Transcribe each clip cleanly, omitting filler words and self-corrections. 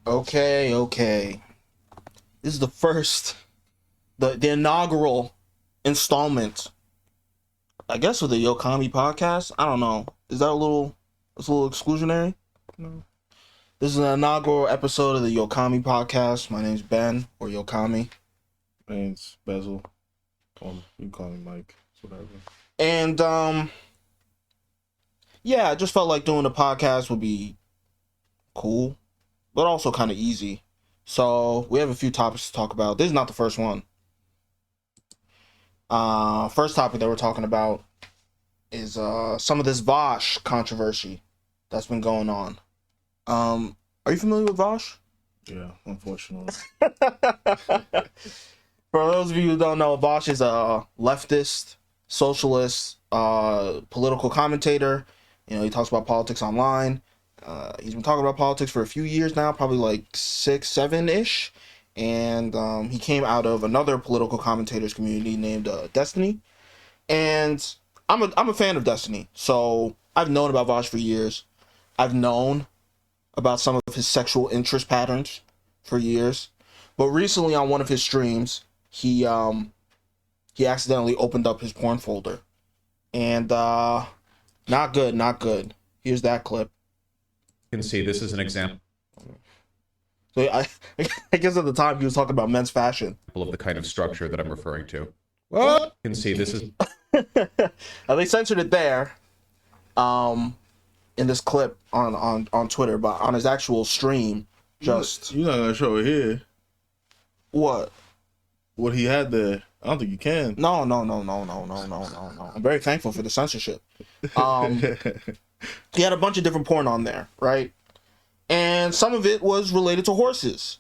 Okay. This is the first, the inaugural installment, I guess, of the Yokami podcast. I don't know. Is that a little exclusionary? No. This is an inaugural episode of the Yokami podcast. My name's Ben, or Yokami. My name's Bezel. You can call me Mike. It's whatever. And, yeah, I just felt like doing a podcast would be cool, but also kind of easy. So we have a few topics to talk about. This is not the first one. First topic that we're talking about is some of this Vaush controversy that's been going on. Are you familiar with Vaush? Yeah, unfortunately. For those of you who don't know, Vaush is a leftist, socialist, political commentator. You know, he talks about politics online. He's been talking about politics for a few years now, probably like 6, 7-ish. And he came out of another political commentators community named Destiny. And I'm a fan of Destiny. So I've known about Vaush for years. I've known about some of his sexual interest patterns for years. But recently on one of his streams, he accidentally opened up his porn folder. And not good. Here's that clip. You can see this is an example So I guess at the time he was talking about men's fashion. of the kind of structure that I'm referring to. What? You can see this is They censored it there, in this clip on Twitter, but on his actual stream, just You're not gonna show it here. what? What he had there. I don't think you can. No. I'm very thankful for the censorship. He had a bunch of different porn on there, right? And some of it was related to horses.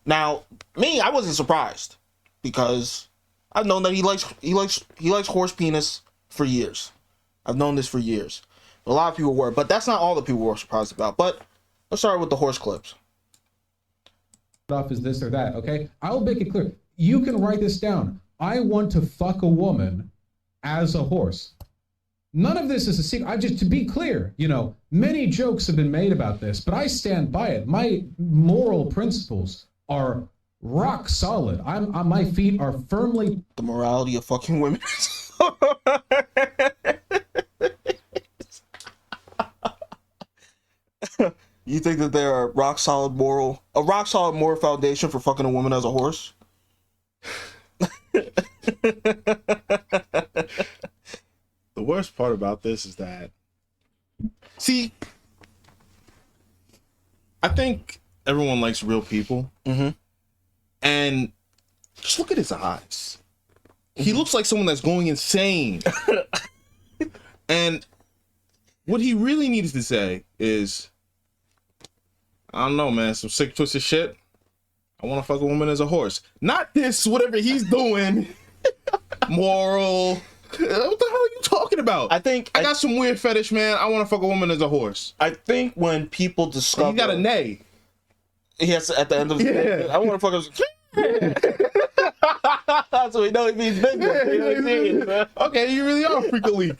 Now, me, I wasn't surprised because I've known that he likes horse penis for years. I've known this for years. A lot of people were, but that's not all the people were surprised about. But let's start with the horse clips. Off is this or that, okay? I'll make it clear. You can write this down. I want to fuck a woman as a horse. None of this is a secret. To be clear, many jokes have been made about this, but I stand by it. My moral principles are rock solid. My feet are firmly... The morality of fucking women. You think that there are a rock solid moral foundation for fucking a woman as a horse? The worst part about this is that, see, I think everyone likes real people. Mm-hmm. And just look at his eyes. He looks like someone that's going insane. And what he really needs to say is, I don't know, man, some sick twisted shit. I want to fuck a woman as a horse. Not this, whatever he's doing. Moral. What the hell are you talking about? I got some weird fetish, man. I want to fuck a woman as a horse. I think when people discover... He got a neigh. He has to, at the end of the day, I want to fuck a... So we know it means business. Okay, you really are freak a leak.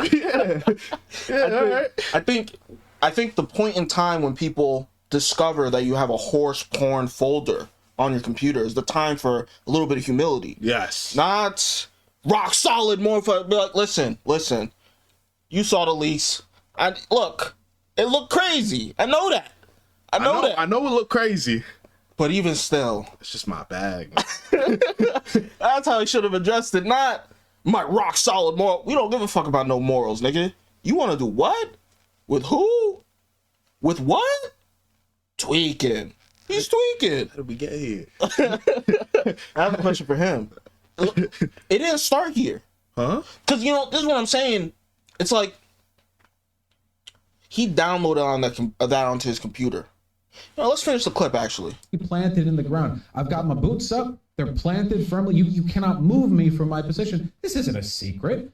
Yeah. I think the point in time when people discover that you have a horse porn folder on your computer is the time for a little bit of humility. Yes. Not rock solid more for, be like, listen, you saw the lease. It looked crazy. I know that. I know that. I know it looked crazy. But even still, it's just my bag. That's how he should have addressed it. Not my rock solid moral. We don't give a fuck about no morals, nigga. You want to do what? With who? With what? Tweaking. He's tweaking. How did we get here? I have a question for him. It didn't start here. Huh? Because, this is what I'm saying. It's like he downloaded that onto his computer. Let's finish the clip, actually. Planted in the ground. I've got my boots up. They're planted firmly. You cannot move me from my position. This isn't a secret.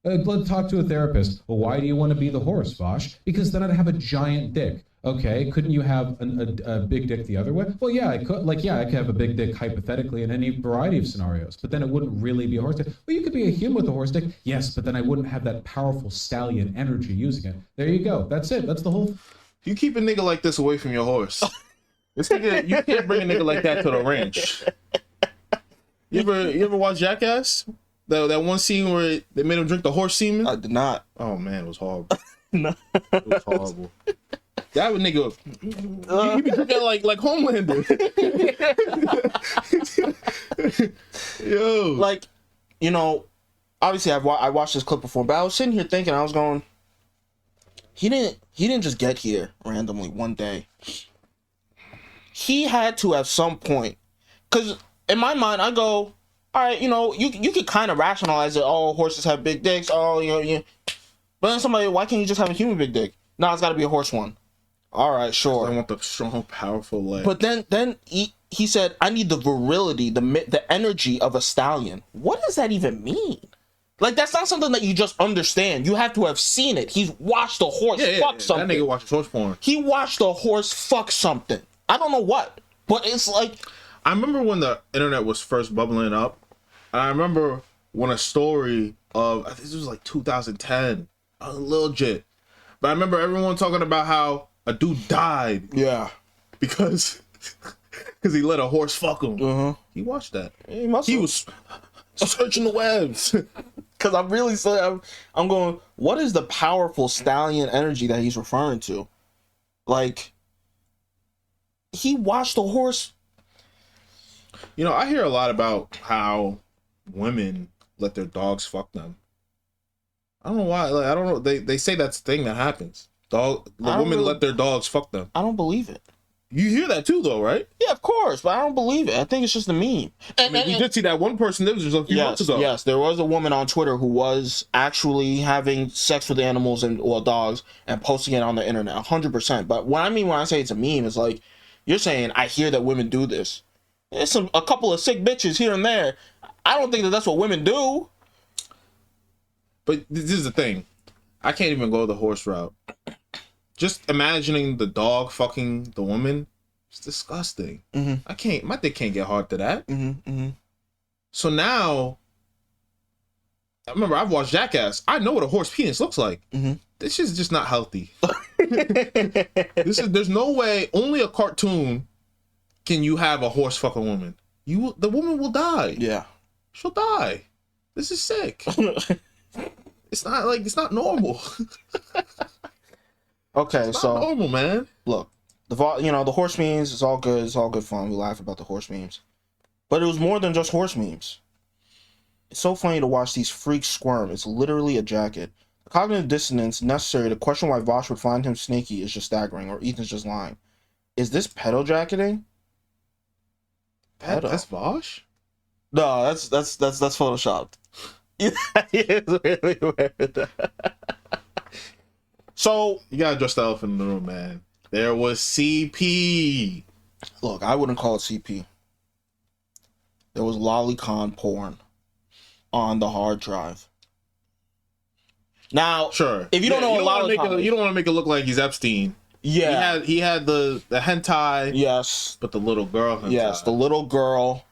Let's talk to a therapist. Well, why do you want to be the horse, Vaush? Because then I'd have a giant dick. Okay, couldn't you have a big dick the other way? Well, yeah, I could. I could have a big dick hypothetically in any variety of scenarios, but then it wouldn't really be a horse dick. Well, you could be a human with a horse dick, yes, but then I wouldn't have that powerful stallion energy using it. There you go. That's it. That's the whole... You keep a nigga like this away from your horse. This nigga, you can't bring a nigga like that to the ranch. You ever watch Jackass? That one scene where they made him drink the horse semen? I did not. Oh man, it was horrible. No. It was horrible. That would nigga, he be drinking like Homelander. Yo, Like, you know, obviously I watched this clip before, but I was sitting here thinking, I was going, he didn't just get here randomly one day. He had to at some point, because in my mind I go, all right, you know, you could kind of rationalize it. Oh, horses have big dicks. Oh, you know. But then somebody, why can't you just have a human big dick? No, it's got to be a horse one. All right, sure. I want the strong, powerful leg. But then he said, I need the virility, the energy of a stallion. What does that even mean? Like, that's not something that you just understand. You have to have seen it. He's watched a horse fuck something. That nigga watches horse porn. He watched a horse fuck something. I don't know what, but it's like... I remember when the internet was first bubbling up. And I remember when a story of, I think this was like 2010, a little legit. But I remember everyone talking about how a dude died Yeah. because he let a horse fuck him. Uh-huh. He watched that. He must He have. was searching the webs. Because I'm really saying, I'm going, what is the powerful stallion energy that he's referring to? Like, he watched a horse. You know, I hear a lot about how women let their dogs fuck them. I don't know why. Like, I don't know. They say that's the thing that happens. The women let their dogs fuck them. I don't believe it. You hear that too, though, right? Yeah, of course, but I don't believe it. I think it's just a meme. And, You did see that one person that was just a few months ago. Yes, there was a woman on Twitter who was actually having sex with animals and dogs and posting it on the internet, 100%. But what I mean when I say it's a meme is like, you're saying I hear that women do this. There's a couple of sick bitches here and there. I don't think that that's what women do. But this is the thing. I can't even go the horse route. Just imagining the dog fucking the woman, it's disgusting. Mm-hmm. My dick can't get hard to that. Mm-hmm. So now, I remember I've watched Jackass. I know what a horse penis looks like. Mm-hmm. This is just not healthy. There's no way, only a cartoon can you have a horse fuck a woman. The woman will die. Yeah. She'll die. This is sick. It's not normal. Okay, It's so not normal, man. look, the horse memes, it's all good. It's all good fun. We laugh about the horse memes. But it was more than just horse memes. It's so funny to watch these freaks squirm. It's literally a jacket. The cognitive dissonance necessary to question why Vaush would find him snaky is just staggering, or Ethan's just lying. Is this pedo jacketing? Pedo. That's Vaush? No, that's photoshopped. He is really wearing that. So You gotta address the elephant in the room, man. There was CP. look, I wouldn't call it CP. There was lolicon porn on the hard drive. Now, Sure. if you don't know what lolicon is, you don't want to make it look like he's Epstein. yeah, He had the hentai, yes, but the little girl hentai. yes, the little girl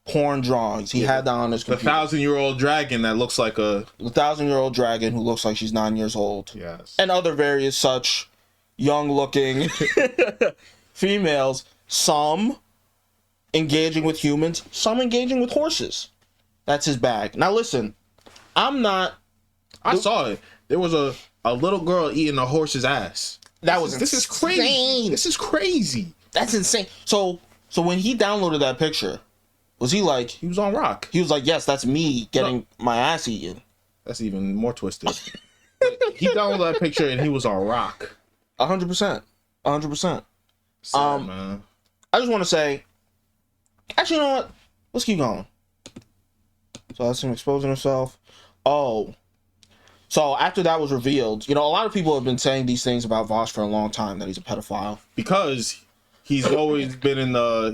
porn drawings. He had that on his The computer. 1,000-year-old dragon that looks like a... The 1,000-year-old dragon who looks like she's 9 years old. Yes. And other various such young-looking females. Some engaging with humans, some engaging with horses. That's his bag. Now listen, I'm not... I saw it. There was a little girl eating a horse's ass. That was This is crazy. insane. This is crazy. That's insane. So when he downloaded that picture, was he like... He was on rock. He was like, yes, that's me getting my ass eaten. That's even more twisted. He downloaded that picture and he was on rock. 100%. 100%. Sad, man. I just want to say... Actually, you know what? Let's keep going. So that's him exposing himself. Oh. So after that was revealed, a lot of people have been saying these things about Vaush for a long time, that he's a pedophile. Because he's always been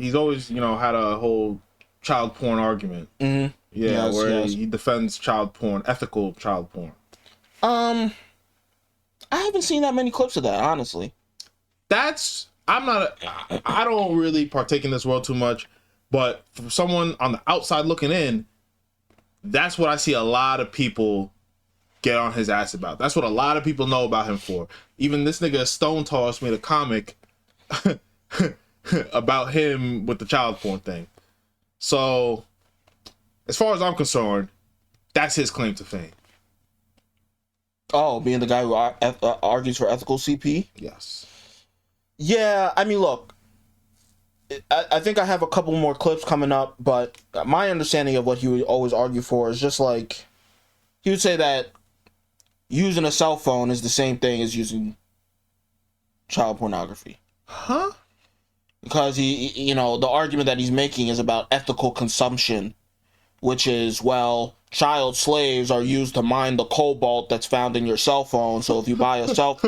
he's always, had a whole child porn argument. Mm-hmm. Yeah, Yes, where yes. he defends child porn, ethical child porn. I haven't seen that many clips of that, honestly. I don't really partake in this world too much, but from someone on the outside looking in, that's what I see a lot of people get on his ass about. That's what a lot of people know about him for. Even this nigga Stone Toss made a comic about him with the child porn thing. So, as far as I'm concerned, that's his claim to fame. Oh, being the guy who argues for ethical CP? Yes. Yeah, I mean, look, I think I have a couple more clips coming up, but my understanding of what he would always argue for is just like, he would say that using a cell phone is the same thing as using child pornography. Huh? Because the argument that he's making is about ethical consumption, which is, well, child slaves are used to mine the cobalt that's found in your cell phone. So if you buy a cell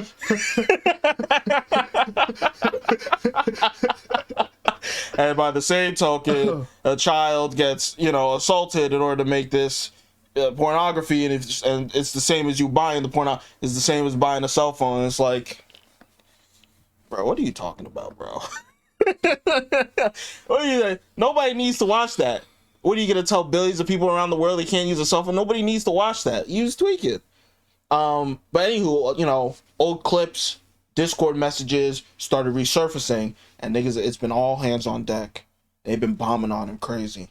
and by the same token, a child gets, assaulted in order to make this pornography, and it's the same as you buying the porno. It's the same as buying a cell phone. It's like, bro, what are you talking about, bro? Nobody needs to watch that. What are you gonna tell billions of people around the world they can't use a cell phone? Nobody needs to watch that. You just tweak it. But anywho, old clips, Discord messages started resurfacing, and niggas, it's been all hands on deck. They've been bombing on him crazy.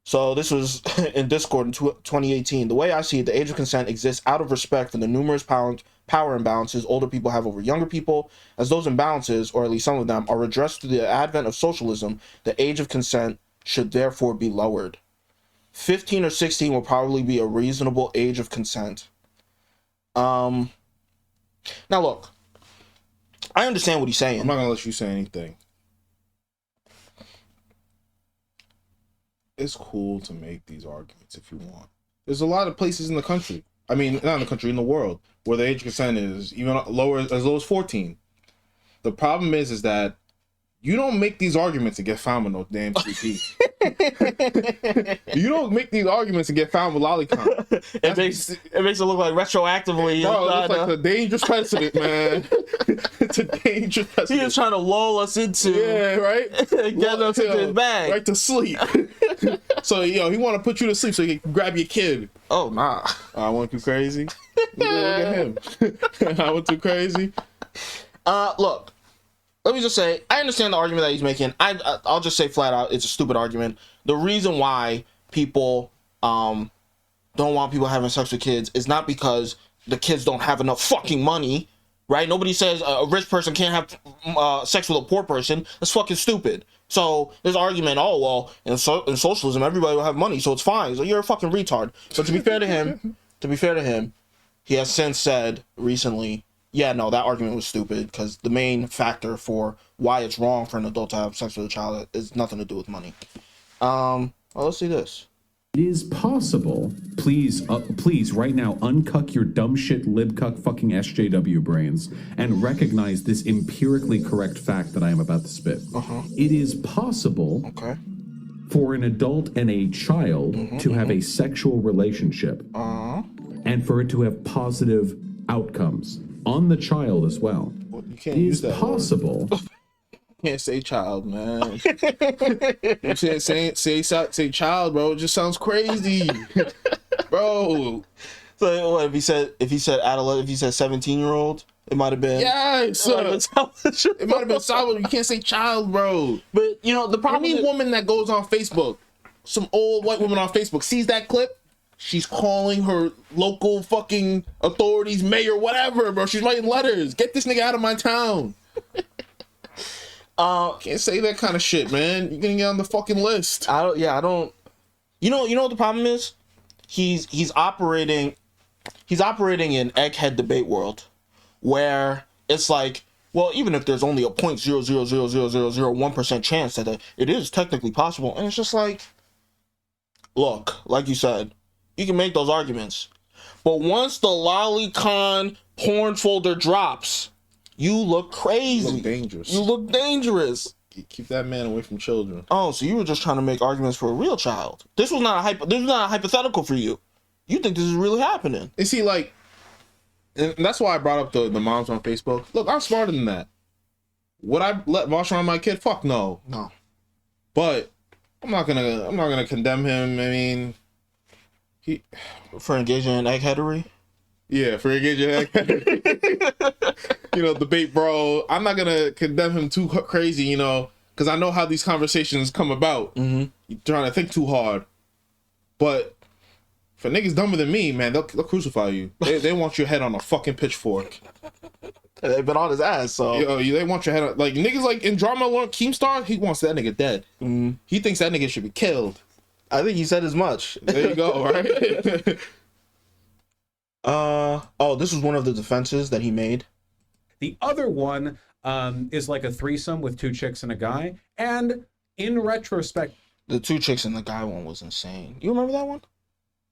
So this was in Discord in 2018. The way I see it, the age of consent exists out of respect for the numerous power imbalances older people have over younger people. As those imbalances, or at least some of them, are redressed through the advent of socialism, the age of consent should therefore be lowered. 15 or 16 will probably be a reasonable age of consent. Now look, I understand what he's saying. I'm not gonna let you say anything. It's cool to make these arguments if you want. There's a lot of places in the country, I mean, not in the country, in the world, where the age of consent is even lower, as low as 14. The problem is that you don't make these arguments and get found with no damn CP. You don't make these arguments and get found with lolicon. It makes it look like retroactively. Bro, it looks like a dangerous precedent, man. It's a dangerous precedent. He is trying to lull us into. Yeah, right? Get us into his bag. Right to sleep. So, he want to put you to sleep so he can grab your kid. Oh, nah. I went too crazy. Look at him. I went too crazy. Look. Let me just say, I understand the argument that he's making. I'll just say flat out, it's a stupid argument. The reason why people don't want people having sex with kids is not because the kids don't have enough fucking money, right? Nobody says a rich person can't have sex with a poor person. That's fucking stupid. So this argument, oh, well, in socialism, everybody will have money, so it's fine. So you're a fucking retard. But to be fair to him, he has since said recently, yeah, no, that argument was stupid, because the main factor for why it's wrong for an adult to have sex with a child is nothing to do with money. Well, let's see this. It is possible. Please, right now, uncuck your dumb shit libcuck fucking SJW brains and recognize this empirically correct fact that I am about to spit. It is possible for an adult and a child to have a sexual relationship and for it to have positive outcomes on the child as well. You can't It use is that possible. Can't say child, man. You say child, bro. It just sounds crazy, bro. So what if he said adolescent? If he said 17-year-old, it might have been. Yes, it might have been solid. You can't say child, bro. But the problem. Any woman that goes on Facebook, some old white woman on Facebook, sees that clip. She's calling her local fucking authorities, mayor, whatever, bro. She's writing letters. Get this nigga out of my town. Can't say that kind of shit, man. You're gonna get on the fucking list. I don't. You know what the problem is? He's operating in egghead debate world, where it's like, well, even if there's only a 0.0000001% chance that it is technically possible, and it's just like, look, like you said, you can make those arguments, but once the lolicon porn folder drops, you look crazy. You look dangerous. You look dangerous. Keep that man away from children. Oh, so you were just trying to make arguments for a real child. This was not a hypothetical for you. You think this is really happening. And see, like, and that's why I brought up the moms on Facebook. Look, I'm smarter than that. Would I let Vaush around my kid? Fuck no. No. But I'm not gonna condemn him. I mean, For engaging in eggheadery? Yeah, for engaging in eggheadery. debate, bro. I'm not gonna condemn him too crazy, because I know how these conversations come about. You're trying to think too hard, but for niggas dumber than me, man, they'll crucify you. They want your head on a fucking pitchfork. They've been on his ass, so they want your head on, like niggas like in drama. Keemstar, he wants that nigga dead. He thinks that nigga should be killed. I think he said as much. There you go, right? This was one of the defenses that he made. The other one is like a threesome with 2 chicks and a guy. And in retrospect, The 2 chicks and the guy one was insane. You remember that one?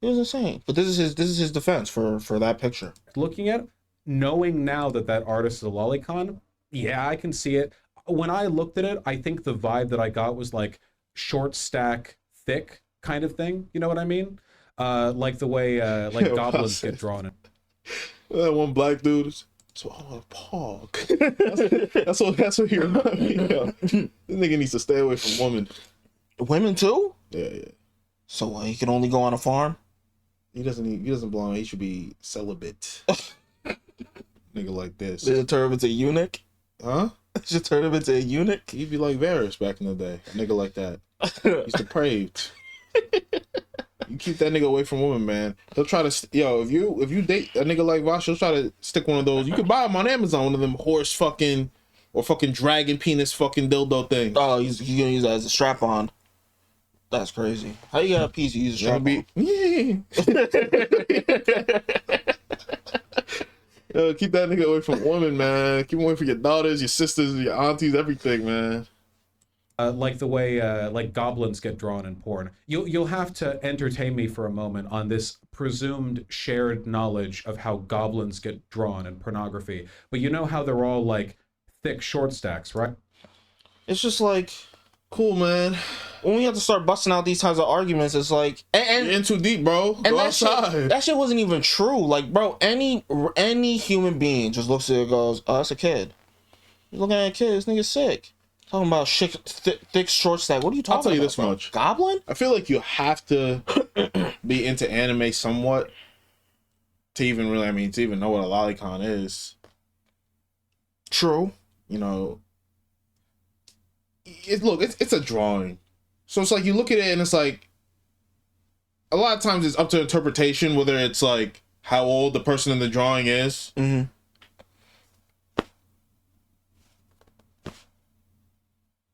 It was insane. But this is his defense for that picture. looking at it, knowing now that artist is a lolicon, yeah, I can see it. When I looked at it, I think the vibe that I got was like short stack, thick kind of thing. You know what I mean? Like the way like goblins get drawn in. That one black dude. Pog. That's what he reminded me of. This nigga needs to stay away from women. Women too? Yeah. So he can only go on a farm? He doesn't belong. He should be celibate. Nigga like this. Did it turn him into a eunuch? Huh? Should turn him into a eunuch? He'd be like Varys back in the day. A nigga like that. He's depraved. You keep that nigga away from women, man. He'll try to if you date a nigga like Vaush, he'll try to stick one of those. You can buy them on Amazon, one of them horse fucking or fucking dragon penis fucking dildo things. Oh, he's gonna use that as a strap on. That's crazy. How you got a piece? You use a strap on? Yo, keep that nigga away from women, man. Keep him away from your daughters, your sisters, your aunties, everything, man. Like the way like goblins get drawn in porn. You'll have to entertain me for a moment on this presumed shared knowledge of how goblins get drawn in pornography. But you know how they're all like thick short stacks, right? It's just like, Cool, man. when we have to start busting out these types of arguments, it's like, You're in too deep, bro. Go outside. that shit wasn't even true. Like, bro, any human being just looks at it and goes, "Oh, that's a kid." You're looking at a kid. This nigga's sick. Talking about thick short stack. What are you talking about? I'll tell you this bro? much. Goblin? I feel like you have to be into anime somewhat to even really, to even know what a lolicon is. True. It's a drawing. So it's like you look at it and it's like a lot of times it's up to interpretation whether it's like how old the person in the drawing is. Mm-hmm.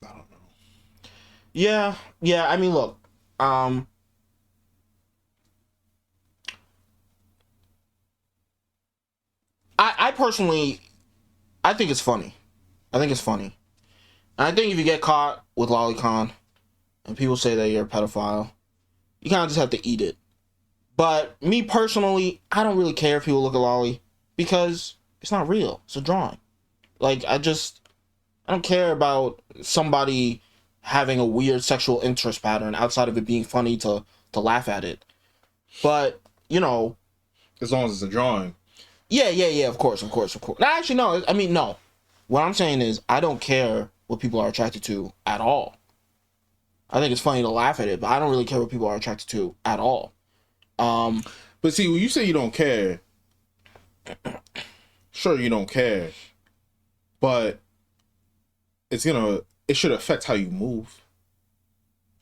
I don't know. Yeah. I mean, look. I personally, I think it's funny. And I think if you get caught with lolicon and people say that you're a pedophile, you kind of just have to eat it. But me personally, I don't really care if people look at lolly because it's not real. It's a drawing. Like, I don't care about somebody having a weird sexual interest pattern outside of it being funny to laugh at it. But, as long as it's a drawing. Yeah, of course. No, actually, no. I mean, no. What I'm saying is I don't care what people are attracted to at all. I think it's funny to laugh at it, but I don't really care what people are attracted to at all. But see, when you say you don't care, sure you don't care, but it should affect how you move.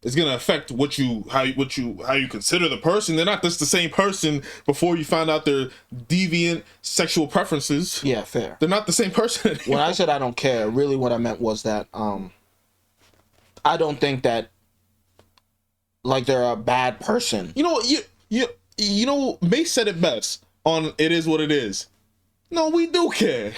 It's gonna affect how you consider the person. They're not just the same person before you find out their deviant sexual preferences. Yeah, fair. They're not the same person. When I said I don't care, really what I meant was that I don't think that like they're a bad person. Mace said it best on "It Is What It Is." No, we do care.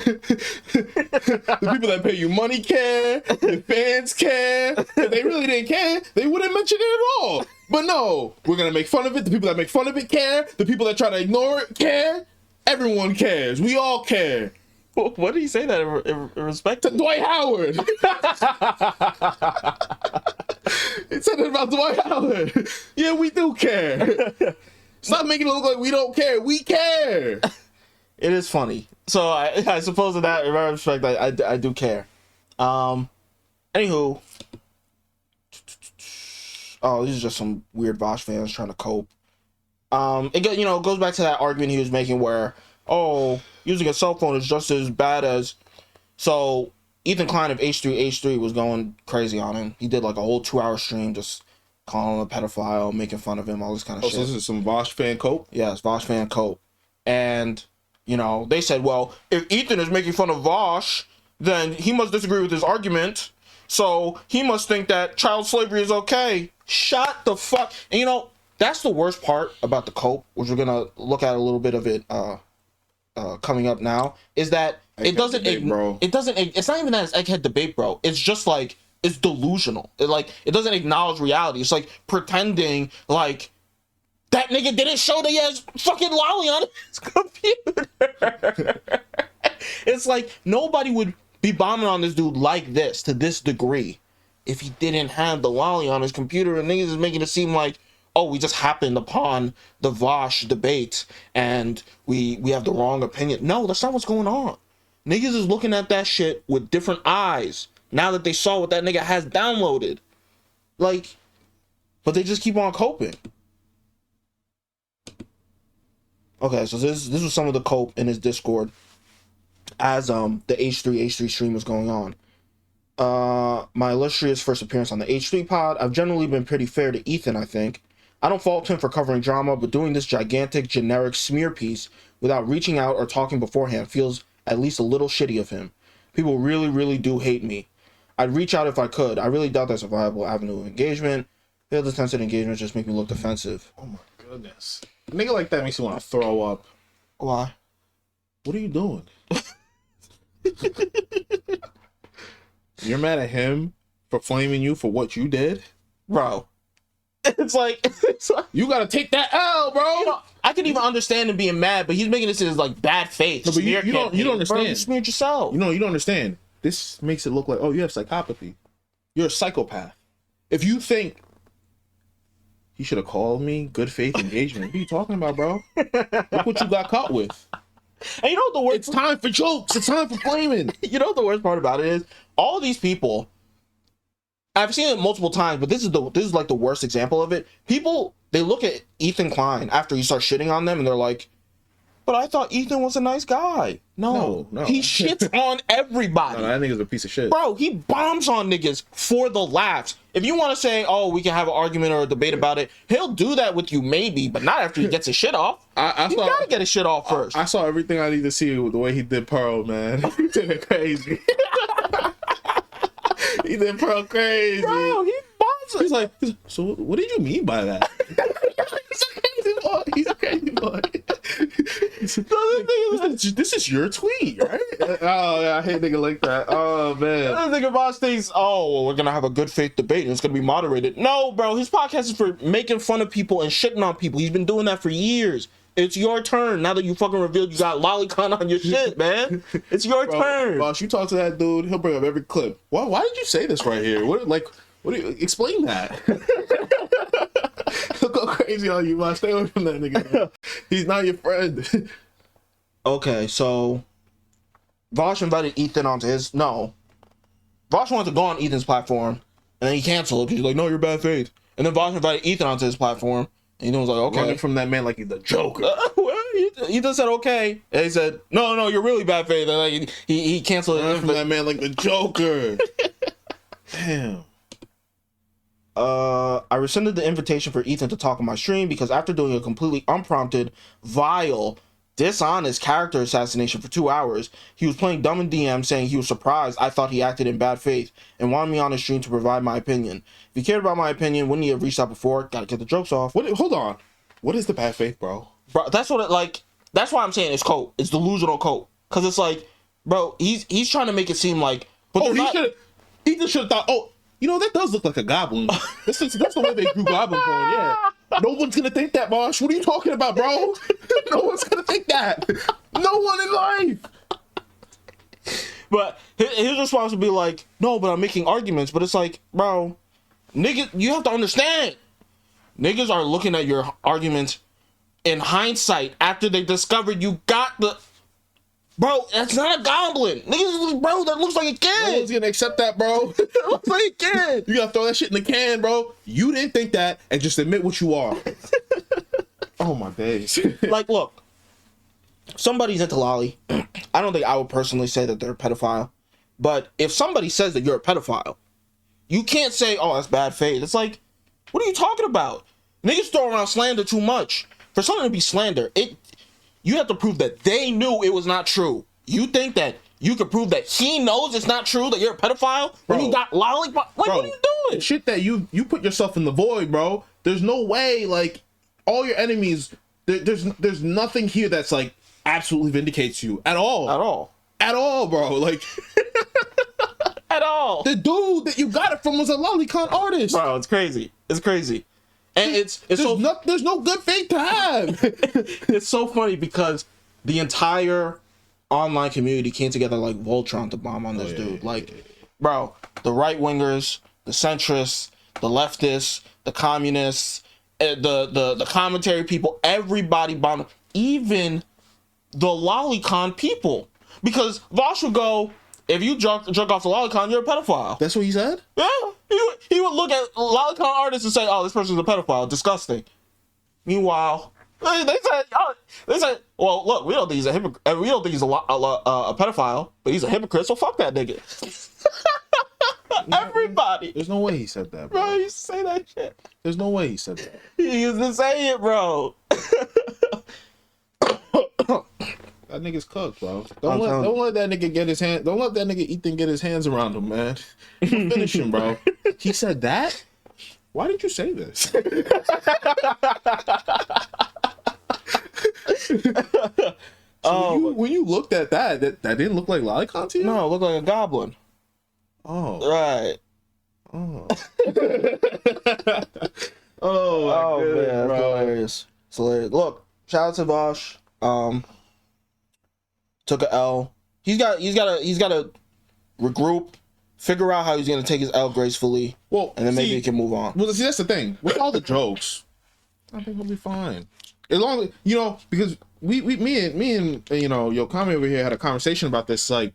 The people that pay you money care. The fans care. If they really didn't care, they wouldn't mention it at all. But no, we're going to make fun of it. The people that make fun of it care. The people that try to ignore it care. Everyone cares. We all care. What did he say that in respect to Dwight Howard? It said it about Dwight Howard. Yeah, we do care. Stop making it look like we don't care. We care. It is funny. So I suppose in that respect, I do care. Anywho. Oh, these are just some weird Vaush fans trying to cope. It goes back to that argument he was making where oh, using a cell phone is just as bad as. So Ethan Klein of H3 was going crazy on him. He did like a whole 2-hour stream just calling him a pedophile, making fun of him, all this kind of shit. So this is some Vaush fan cope? Yes, Vaush fan cope. And, you know, they said, well, if Ethan is making fun of Vaush, then he must disagree with his argument. So he must think that child slavery is okay. Shut the fuck. And, you know, that's the worst part about the cope, which we're going to look at a little bit of it coming up now, is that it doesn't, bro. It doesn't, it's not even that it's egghead debate, bro. It's just like, it's delusional. It doesn't acknowledge reality. It's like pretending like that nigga didn't show that he has fucking lolly on his computer. It's like nobody would be bombing on this dude like this to this degree if he didn't have the lolly on his computer, and niggas is making it seem like, oh, we just happened upon the Vaush debate and we have the wrong opinion. No, that's not what's going on. Niggas is looking at that shit with different eyes now that they saw what that nigga has downloaded. Like, but they just keep on coping. Okay, so this was some of the cope in his Discord as the H3 stream was going on. My illustrious first appearance on the H3 pod. I've generally been pretty fair to Ethan, I think. I don't fault him for covering drama, but doing this gigantic generic smear piece without reaching out or talking beforehand feels at least a little shitty of him. People really, really do hate me. I'd reach out if I could. I really doubt that's a viable avenue of engagement. Failed attempts at engagement just make me look defensive. Oh my goodness. A nigga like that makes you want to throw up. Why? What are you doing? You're mad at him for flaming you for what you did? Bro. It's like You gotta take that L, bro. You know, I can even understand him being mad, but he's making this as like bad faith. No, but you don't understand. Bro, you smeared yourself. You don't understand. This makes it look like, oh, you have psychopathy. You're a psychopath. If you think he should have called me, good faith engagement. What are you talking about, bro? Look what you got caught with. And you know what the worst? It's time for jokes. It's time for flaming. You know what the worst part about it is? All these people, I've seen it multiple times, but this is like the worst example of it. People, they look at Ethan Klein after you start shitting on them, and they're like, but I thought Ethan was a nice guy. No. He shits on everybody. No, that nigga's a piece of shit. Bro, he bombs on niggas for the laughs. If you want to say, oh, we can have an argument or a debate about it, he'll do that with you maybe, but not after he gets his shit off. He's gotta get his shit off first. I saw everything I need to see with the way he did Pearl, man. He did it crazy. He did Pearl crazy. Bro, he bombs. He's like, so what did you mean by that? He's a crazy boy. This is your tweet, right? Oh, yeah, I hate nigga like that. Oh, man. I think Vaush thinks, oh, well, we're gonna have a good faith debate and it's gonna be moderated. No, bro, his podcast is for making fun of people and shitting on people. He's been doing that for years. It's your turn now that you fucking revealed you got lolicon on your shit, man. It's your turn. Boss, you talk to that dude, he'll bring up every clip. Why did you say this right here? What do you explain that? He'll go crazy on you, man. Stay away from that nigga. He's not your friend. Okay, so Vaush invited Ethan onto his. No, Vaush wanted to go on Ethan's platform, and then he canceled because he's like, "No, you're bad faith." And then Vaush invited Ethan onto his platform, and Ethan was like, "Okay." Running from that man like he's the Joker. Ethan said, "Okay," and he said, "No, you're really bad faith." And like, he canceled. Running from that man like the Joker. Damn. I rescinded the invitation for Ethan to talk on my stream because after doing a completely unprompted, vile, dishonest character assassination for 2 hours, he was playing dumb in DM saying he was surprised I thought he acted in bad faith and wanted me on his stream to provide my opinion. If he cared about my opinion, wouldn't he have reached out before? Gotta get the jokes off. Hold on. What is the bad faith, bro? Bro, that's why I'm saying it's cope. It's delusional cope. Cause it's like, bro, he's trying to make it seem like, but he just should have thought, oh, you know, that does look like a goblin. That's the way they grew goblin porn, yeah. No one's gonna think that, Vaush. What are you talking about, bro? No one's gonna think that. No one in life. But his response would be like, no, but I'm making arguments. But it's like, bro, nigga, you have to understand. Niggas are looking at your arguments in hindsight after they discovered you got the... Bro, that's not a goblin. Niggas, bro, that looks like a kid. No one's gonna accept that, bro. It looks like a kid. You gotta throw that shit in the can, bro. You didn't think that, and just admit what you are. Oh my days. Like, look, somebody's into lolly, I don't think I would personally say that they're a pedophile. But if somebody says that you're a pedophile, you can't say, oh, that's bad faith. It's like, what are you talking about? Niggas throw around slander too much. For something to be slander, you have to prove that they knew it was not true. You think that you could prove that he knows it's not true, that you're a pedophile when you got lollipop? Like, what are you doing? Shit that you put yourself in the void, bro. There's no way, like, all your enemies, there's nothing here that's, like, absolutely vindicates you at all. At all, bro. Like, at all. The dude that you got it from was a lolicon artist. Bro, it's crazy. It's crazy. And there's no good faith to have. It's so funny because the entire online community came together like Voltron to bomb on this dude. Bro, the right wingers, the centrists, the leftists, the communists, the commentary people, everybody bombed, even the lolicon people. Because Vaush would go, if you drunk off the lolicon, you're a pedophile. That's what he said? Yeah. He would look at lolicon artists and say, oh, this person's a pedophile. Disgusting. Meanwhile, they said, well, look, we don't think he's a hypocrite. We don't think he's a pedophile, but he's a hypocrite, so fuck that nigga. Everybody. There's no way he said that, bro. Bro, he used to say that shit. There's no way he said that. He used to say it, bro. That nigga's cooked, bro. Don't let that nigga get his hand. Don't let that nigga Ethan get his hands around him, man. Finish him, bro. He said that. Why did you say this? So when you looked at that didn't look like lolicon to you? No, it looked like a goblin. Oh. Right. Oh. Oh my goodness, man, bro. hilarious. It's hilarious. Look, shout out to Vaush. Took a L. He's got to regroup, figure out how he's gonna take his L gracefully. Well, and then maybe he can move on. Well, see, that's the thing. With all the jokes, I think he'll be fine. As long as because me and Yokami over here had a conversation about this. Like,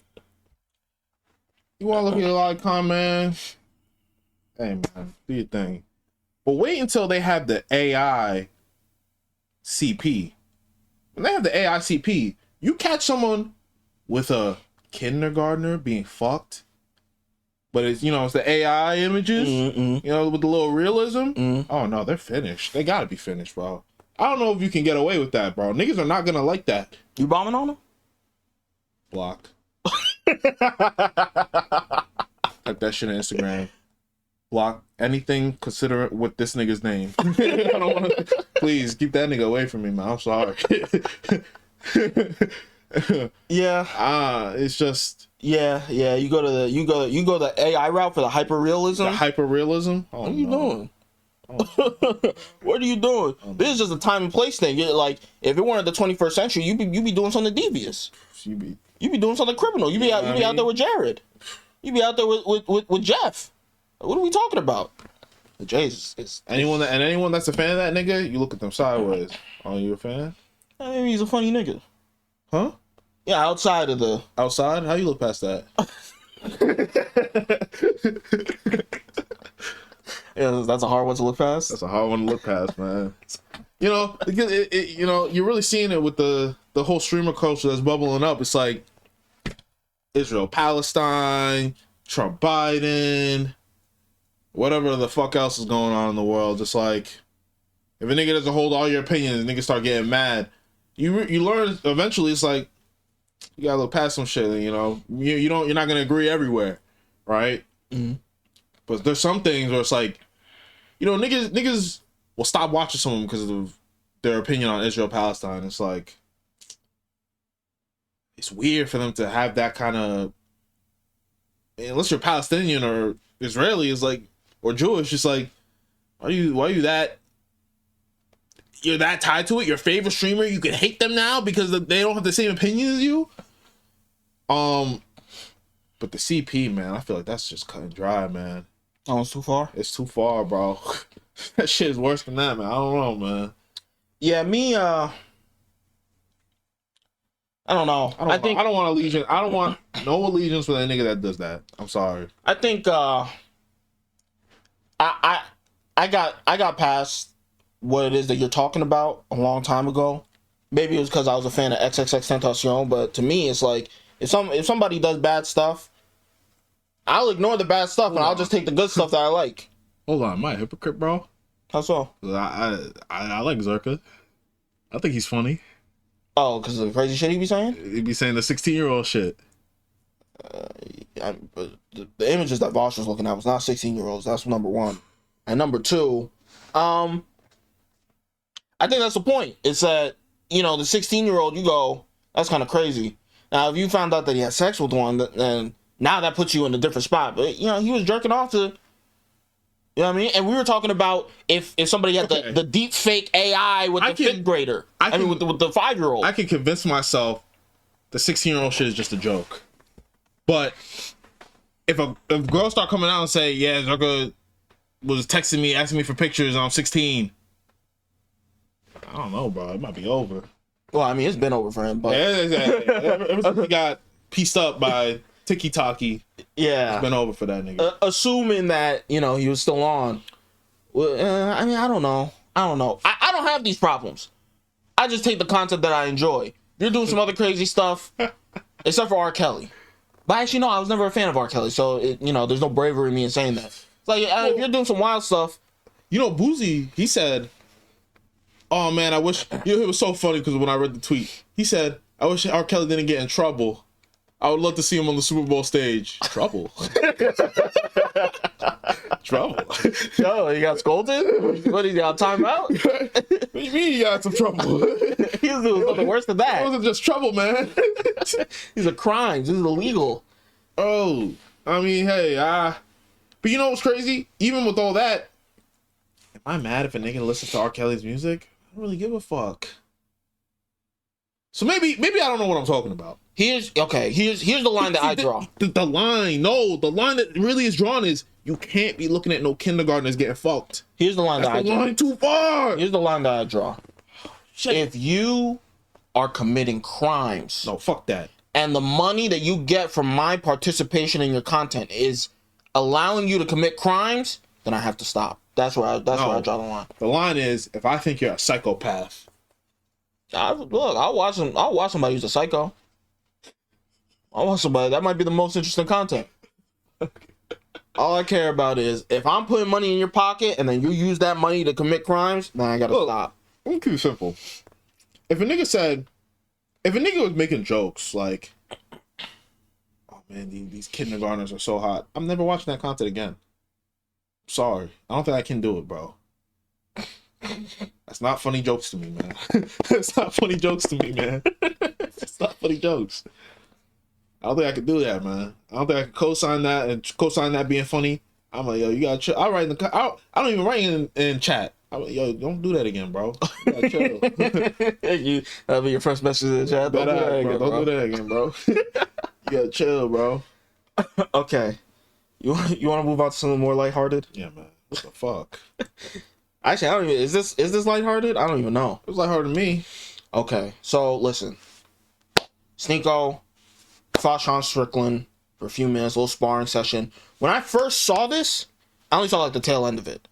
you want to look at a lot of comments? Hey man, do your thing. But wait until they have the AI CP. When they have the AI CP, you catch someone with a kindergartner being fucked, but it's it's the AI images, with the little realism. Oh no, they're finished. They gotta be finished, bro. I don't know if you can get away with that, bro. Niggas are not gonna like that. You bombing on them? Block. Type that shit on Instagram. Block anything. Consider it with this nigga's name. I don't want to. Please keep that nigga away from me, man. I'm sorry. Yeah. It's just. Yeah. You go the AI route for the hyper realism. The hyper realism. Oh, what are you doing? What are you doing? This is just a time and place thing. You're like, if it weren't the 21st century, you be doing something devious. You be doing something criminal. You be out there with Jared. You be out there with Jeff. What are we talking about? Jesus. Anyone that's a fan of that nigga, you look at them sideways. Oh, you a fan? Maybe he's a funny nigga. Huh? Yeah, outside? How you look past that? Yeah, that's a hard one to look past. That's a hard one to look past, man. Because you're really seeing it with the whole streamer culture that's bubbling up. It's like Israel, Palestine, Trump, Biden, whatever the fuck else is going on in the world. It's like, if a nigga doesn't hold all your opinions, niggas start getting mad. You learn eventually. It's like you gotta look past some shit. You're not gonna agree everywhere, right? Mm-hmm. But there's some things where it's like, niggas will stop watching someone because of their opinion on Israel Palestine. It's like, it's weird for them to have that kind of, unless you're Palestinian or Israeli, is like, or Jewish. It's like, why are you that? You're that tied to it. Your favorite streamer, you can hate them now because they don't have the same opinion as you. But the CP, man, I feel like that's just cut and dry, man. Oh, it's too far? It's too far, bro. That shit is worse than that, man. I don't know, man. Yeah, me, I don't know. I don't want allegiance. I don't want no allegiance with a nigga that does that. I'm sorry. I think I got past what it is that you're talking about a long time ago. maybe it was because I was a fan of XXXTentacion, but to me, it's like if somebody does bad stuff, I'll ignore the bad stuff and I'll just take the good stuff that I like. Hold on, am I a hypocrite, bro? How so? I like Zerka. I think he's funny. Oh, because of the crazy shit he be saying? He'd be saying the 16-year-old shit. But the images that Vaush was looking at was not 16-year-olds. That's number one. And number two, I think that's the point. It's that, you know, the 16-year-old, you go, that's kind of crazy. Now, if you found out that he had sex with one, then now that puts you in a different spot. But, you know, he was jerking off to, you know what I mean? And we were talking about if somebody had the deep fake AI with the fifth grader. I mean, with the 5-year-old. I can convince myself the 16-year-old shit is just a joke. But if girls start coming out and say, yeah, Zerka was texting me, asking me for pictures, and I'm 16, I don't know, bro. It might be over. Well, I mean, it's been over for him, but Ever since he got pieced up by Tiki Taki, yeah, it's been over for that nigga. Assuming that, you know, he was still on. Well, I mean, I don't know. I don't have these problems. I just take the content that I enjoy. You're doing some other crazy stuff, except for R. Kelly. But actually, no, I was never a fan of R. Kelly, so you know, there's no bravery in me in saying that. It's like if you're doing some wild stuff. You know, Boozy, he said, "Oh man, I wish." You know, it was so funny because when I read the tweet, he said, "I wish R. Kelly didn't get in trouble. I would love to see him on the Super Bowl stage." Trouble. Trouble. Yo, he got scolded? What, he got timeout? What do you mean he got some trouble? He was doing something worse than that. It wasn't just trouble, man. These are crimes. This is illegal. Oh, I mean, hey, but you know what's crazy? Even with all that, am I mad if a nigga listens to R. Kelly's music? I don't really give a fuck. So maybe I don't know what I'm talking about. Here's the line that I draw. The line that really is drawn is you can't be looking at no kindergartners getting fucked. Here's the line that I draw. Line too far. Here's the line that I draw. If you are committing crimes, No, fuck that. and the money that you get from my participation in your content is allowing you to commit crimes, then I have to stop. That's where I draw the line. The line is if I think you're a psychopath. I'll watch somebody who's a psycho. I'll watch somebody. That might be the most interesting content. All I care about is if I'm putting money in your pocket and then you use that money to commit crimes, then I gotta stop. It's too simple. If a nigga was making jokes like, "Oh man, these kindergartners are so hot," I'm never watching that content again. Sorry, I don't think I can do it, bro. That's not funny jokes to me, man. It's not funny jokes to me, man. It's not funny jokes. I don't think I could do that, man. I don't think I could co-sign that and co-sign that being funny. I'm like, yo, you gotta chill. I write I don't even write in chat. I'm like, yo, don't do that again, bro. You gotta chill. That'll be your first message in the chat. Don't do that again, bro. You gotta chill, bro. Okay. You want to move on to something more lighthearted? Yeah, man. What the fuck? Actually, I don't even. Is this lighthearted? I don't even know. It was lighthearted to me. Okay, so listen. Sneako fought Sean Strickland for a few minutes, a little sparring session. When I first saw this, I only saw like the tail end of it,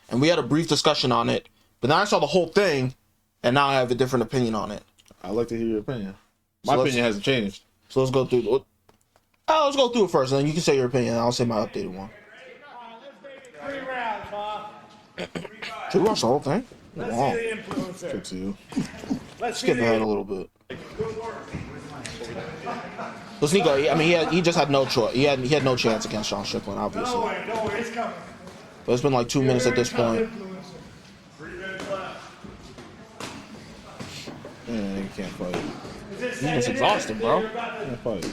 and we had a brief discussion on it. But then I saw the whole thing, and now I have a different opinion on it. I'd like to hear your opinion. My opinion hasn't changed. So let's go through. Let's go through it first, and then you can say your opinion. And I'll say my updated one. Should we watch the whole thing? Wow. Good to you. Skip ahead a little bit. So Sneako, I mean, he just had no choice. He had no chance against Sean Strickland, obviously. But it's been like 2 minutes at this point. Yeah, you can't fight. He's just exhausted, bro. Can't fight.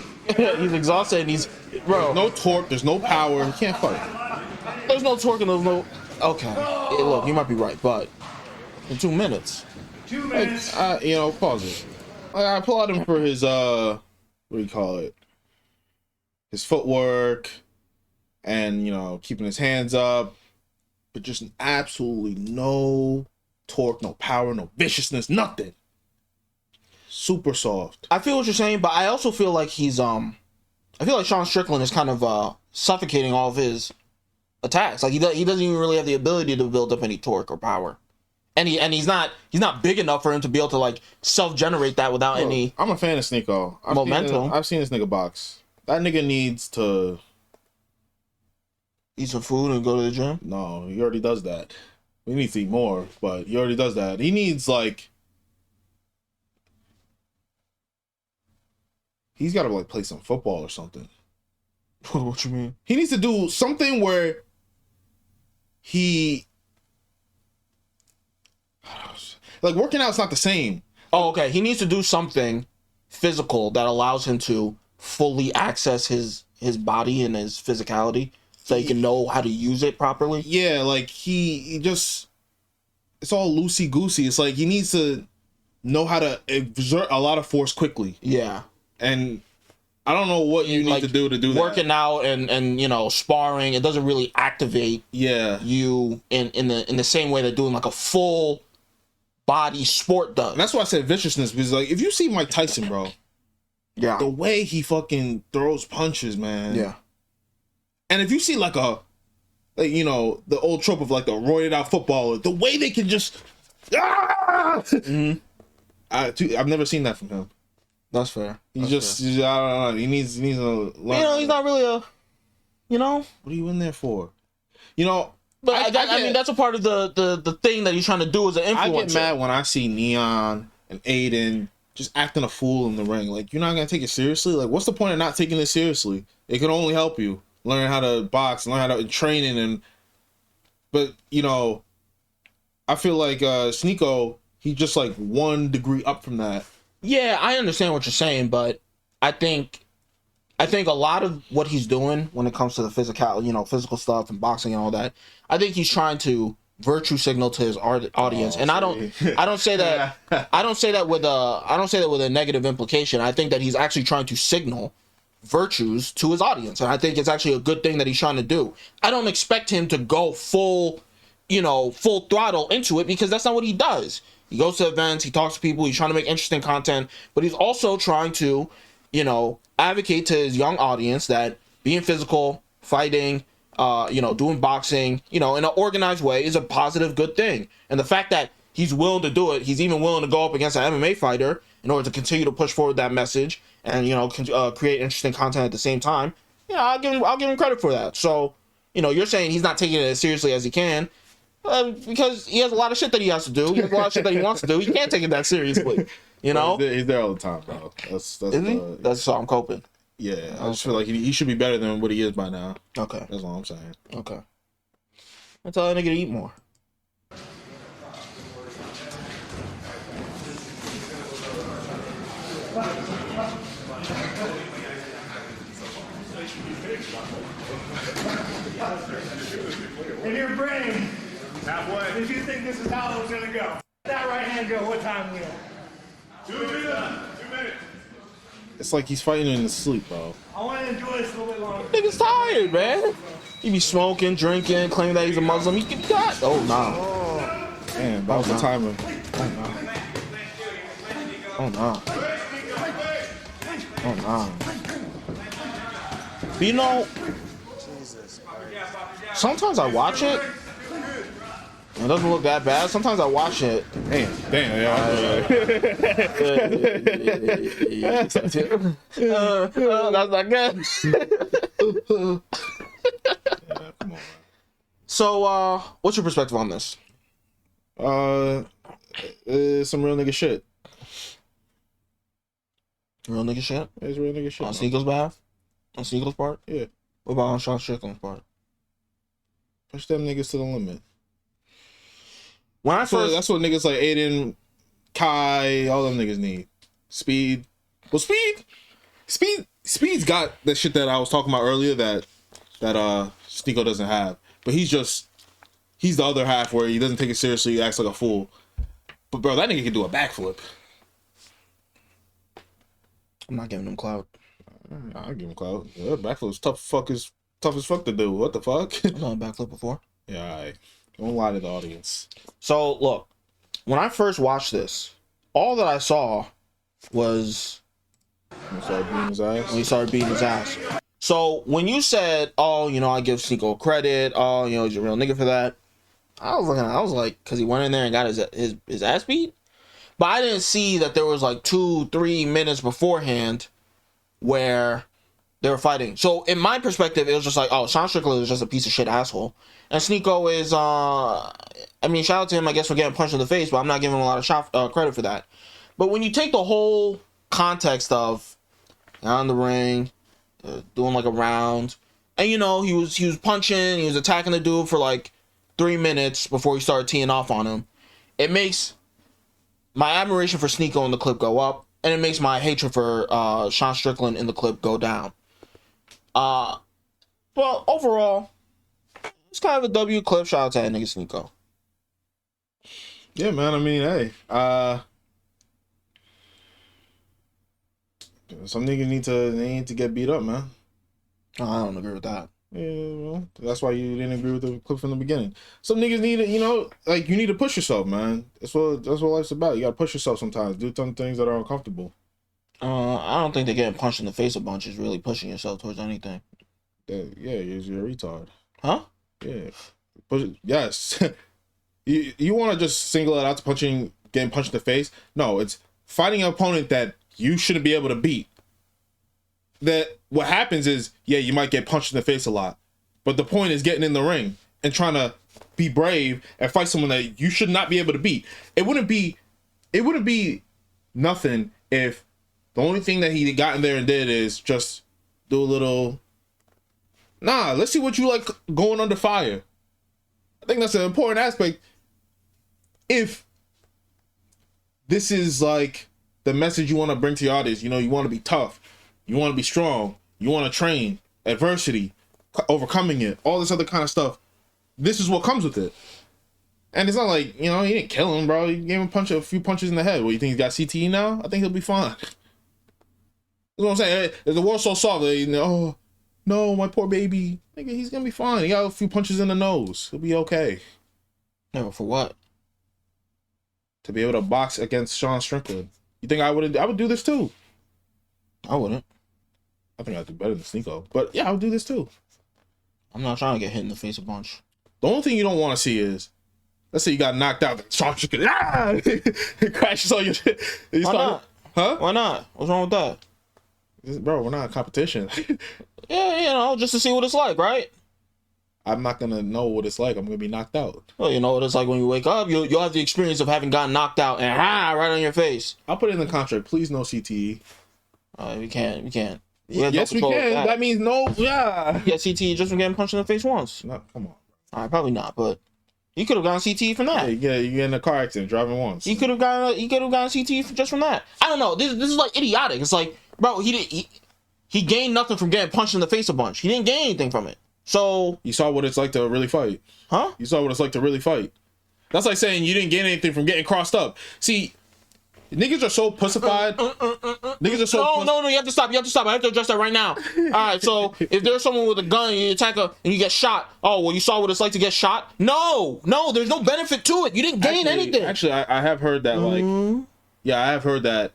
He's exhausted and he's, bro. There's no torque. There's no power. You can't fight. There's no torque and there's no. Okay, look, you might be right, but in 2 minutes. Pause it. I applaud him for his what do you call it? His footwork, and keeping his hands up, but just absolutely no torque, no power, no viciousness, nothing. Super soft. I feel what you're saying, but I also feel like he's I feel like Sean Strickland is kind of suffocating all of his attacks. Like he doesn't even really have the ability to build up any torque or power. and he's not big enough for him to be able to like self-generate that without any. I'm a fan of Sneako. Momentum. I've seen this nigga box. That nigga needs to Eat some food and go to the gym. No, he already does that. He needs to eat more, but he already does that. He needs like he's got to like play some football or something. What you mean? He needs to do something where he like working out's not the same. Oh, okay. He needs to do something physical that allows him to fully access his body and his physicality, so he can know how to use it properly. Yeah, like he just it's all loosey goosey. It's like he needs to know how to exert a lot of force quickly. Yeah. And I don't know what you need to do that. Working out and you know, sparring, it doesn't really activate you in the same way that doing like a full body sport does. And that's why I said viciousness, because like if you see Mike Tyson, bro, the way he fucking throws punches, man. Yeah. And if you see like you know, the old trope of like the roided out footballer, the way they can just I've never seen that from him. That's fair. I don't know. He needs to learn. You know, he's not really a, you know. What are you in there for? You know. But I mean, that's a part of the thing that he's trying to do as an influencer. I get mad when I see Neon and Aiden just acting a fool in the ring. Like, you're not gonna take it seriously. Like, what's the point of not taking it seriously? It can only help you learn how to box, learn how to training, but you know, I feel like Sneako, he's just like 1 degree up from that. Yeah, I understand what you're saying, but I think a lot of what he's doing when it comes to the physical stuff and boxing and all that, I think he's trying to virtue signal to his audience. And I don't say that with a negative implication. I think that he's actually trying to signal virtues to his audience, and I think it's actually a good thing that he's trying to do. I don't expect him to go full throttle into it, because that's not what he does. He goes to events, he talks to people, he's trying to make interesting content, but he's also trying to, you know, advocate to his young audience that being physical, fighting, doing boxing, you know, in an organized way is a positive, good thing. And the fact that he's willing to do it, he's even willing to go up against an MMA fighter in order to continue to push forward that message and, you know, create interesting content at the same time. Yeah, I'll give him credit for that. So, you know, you're saying he's not taking it as seriously as he can. Because he has a lot of shit that he has to do. He has a lot of shit that he wants to do. He can't take it that seriously. You know? He's there all the time, bro. That's how I'm coping. Yeah, I just feel like he should be better than what he is by now. Okay. That's all I'm saying. Okay. I tell that nigga to eat more. In your brain, halfway. If you think this is how it's gonna go, that right hand go. What time we at? 2 minutes. It's like he's fighting in his sleep, bro. I want to enjoy this a little bit longer. Nigga's tired, man. He be smoking, drinking, claiming that he's a Muslim. He get got. Oh nah. Damn, that was the timer. Oh nah. Oh nah. But you know, sometimes I watch it. It doesn't look that bad. Sometimes I watch it. Damn, yeah. That's not good. Come on. So, what's your perspective on this? Some real nigga shit. Real nigga shit? It's real nigga shit. On Sneako's behalf? On Sneako's part? Yeah. What about on Sean Strickland's part? Push them niggas to the limit. When That's what niggas like Aiden, Kai, all them niggas need. Speed. Well, Speed's got the shit that I was talking about earlier that Sneako doesn't have. But he's the other half where he doesn't take it seriously, he acts like a fool. But bro, that nigga can do a backflip. I'm not giving him clout. I'll give him clout. Yeah, backflip's tough as fuck to do. What the fuck? I've done a backflip before. Yeah, alright. Don't lie to the audience. So, look, when I first watched this, all that I saw was When he started beating his ass. So, when you said, oh, you know, I give Sneako credit, oh, you know, he's a real nigga for that, I was like, because he went in there and got his ass beat. But I didn't see that there was like 2-3 minutes beforehand where they were fighting. So in my perspective, it was just like, oh, Sean Strickland is just a piece of shit asshole. And Sneako is, I mean, shout out to him, I guess, for getting punched in the face, but I'm not giving him a lot of credit for that. But when you take the whole context of on the ring, doing like a round, and you know, he was punching, he was attacking the dude for like 3 minutes before he started teeing off on him, it makes my admiration for Sneako in the clip go up, and it makes my hatred for Sean Strickland in the clip go down. Well, overall, it's kind of a W clip. Shout out to that nigga Sneako. Yeah, man. I mean, hey, some niggas need to get beat up, man. Oh, I don't agree with that. Yeah, well, that's why you didn't agree with the clip from the beginning. Some niggas need to, you know, like, you need to push yourself, man. That's what life's about. You gotta push yourself sometimes. Do some things that are uncomfortable. I don't think that getting punched in the face a bunch is really pushing yourself towards anything. Yeah, you're a retard. Huh? Yeah. Yes. you want to just single it out to getting punched in the face? No, it's fighting an opponent that you shouldn't be able to beat. That what happens is, yeah, you might get punched in the face a lot, but the point is getting in the ring and trying to be brave and fight someone that you should not be able to beat. It wouldn't be nothing if the only thing that he got in there and did is just do a little, nah, let's see what you like going under fire. I think that's an important aspect. If this is like the message you want to bring to your audience, you know, you want to be tough, you want to be strong, you want to train, adversity, overcoming it, all this other kind of stuff. This is what comes with it. And it's not like, you know, he didn't kill him, bro. He gave him a few punches in the head. What, you think he's got CTE now? I think he'll be fine. That's what I'm saying. The world's so soft. They, oh, no, my poor baby. Nigga, he's gonna be fine. He got a few punches in the nose. He'll be okay. No, for what? To be able to box against Sean Strickland. You think I would do this too? I wouldn't. I think I'd do better than Sneako. But yeah, I would do this too. I'm not trying to get hit in the face a bunch. The only thing you don't want to see is, let's say you got knocked out, Sean Strickland, it crashes on your shit. Why not? Huh? Why not? What's wrong with that? Bro, we're not in competition. Yeah, you know, just to see what it's like, right? I'm not gonna know what it's like. I'm gonna be knocked out. Well, you know what it's like when you wake up. You'll have the experience of having gotten knocked out and right on your face. I'll put it in the contract. Please no CTE. We can't. Yes, we can. That means no. Yeah. Yeah, CTE just from getting punched in the face once. No, come on. All right, probably not, but you could have gotten CTE from that. Yeah, you get in a car accident driving once. You could have gotten CTE just from that. I don't know. This is like idiotic. It's like, bro, he gained nothing from getting punched in the face a bunch. He didn't gain anything from it. So you saw what it's like to really fight. Huh? You saw what it's like to really fight. That's like saying you didn't gain anything from getting crossed up. See, niggas are so pussified. Niggas are so no, you have to stop. I have to address that right now. All right, so if there's someone with a gun and you attack and you get shot, oh, well, you saw what it's like to get shot? No, there's no benefit to it. You didn't gain anything. Actually, I have heard that, like, yeah, I have heard that,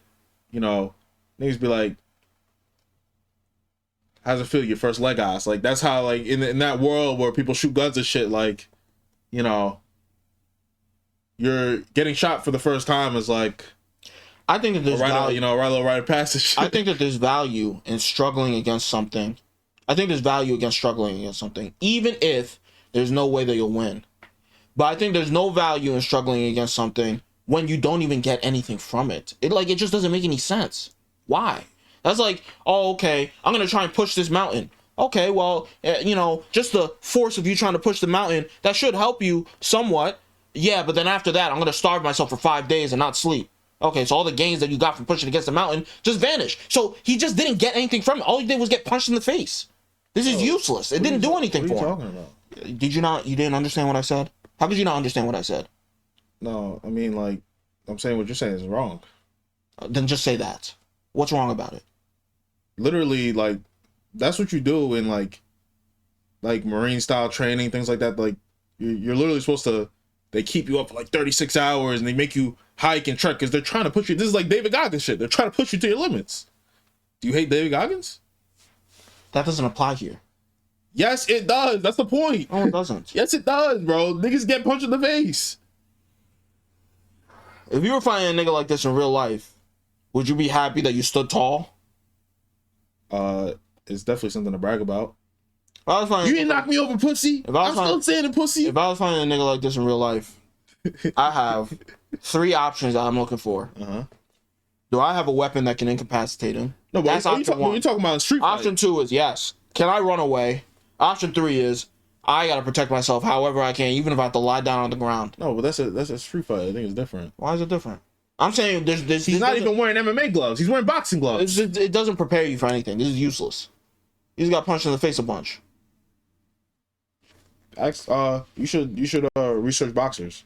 you know, niggas be like, how's it feel, your first leg ass? Like, that's how, like, in that world where people shoot guns and shit, like, you know, you're getting shot for the first time is like, I think that there's value. You know, right little rite of passage. I think that there's value in struggling against something. Even if there's no way that you'll win. But I think there's no value in struggling against something when you don't even get anything from it. It just doesn't make any sense. Why? That's like, oh, okay, I'm going to try and push this mountain. Okay, well, you know, just the force of you trying to push the mountain, that should help you somewhat. Yeah, but then after that, I'm going to starve myself for 5 days and not sleep. Okay, so all the gains that you got from pushing against the mountain just vanished. So he just didn't get anything from it. All he did was get punched in the face. This is useless. It didn't do anything for him. What are you talking about? Did you not? You didn't understand what I said? How could you not understand what I said? No, I mean, like, I'm saying what you're saying is wrong. Then just say that. What's wrong about it? Literally, like, that's what you do in, like Marine style training, things like that. Like, you're literally supposed to, they keep you up for like 36 hours and they make you hike and trek because they're trying to push you. This is like David Goggins shit. They're trying to push you to your limits. Do you hate David Goggins? That doesn't apply here. Yes, it does. That's the point. No, it doesn't. Yes, it does, bro. Niggas get punched in the face. If you were fighting a nigga like this in real life, would you be happy that you stood tall? It's definitely something to brag about. If I was fighting, You didn't knock me over, pussy. I'm still saying it, pussy. If I was fighting a nigga like this in real life, I have 3 options that I'm looking for. Do I have a weapon that can incapacitate him? No, but That's option 1. You're talking about a street fight. Option 2 is yes. Can I run away? Option 3 is I gotta protect myself however I can, even if I have to lie down on the ground. No, but that's a street fight. I think it's different. Why is it different? I'm saying He's not even wearing MMA gloves. He's wearing boxing gloves. It doesn't prepare you for anything. This is useless. You just got punched in the face a bunch. You should research boxers.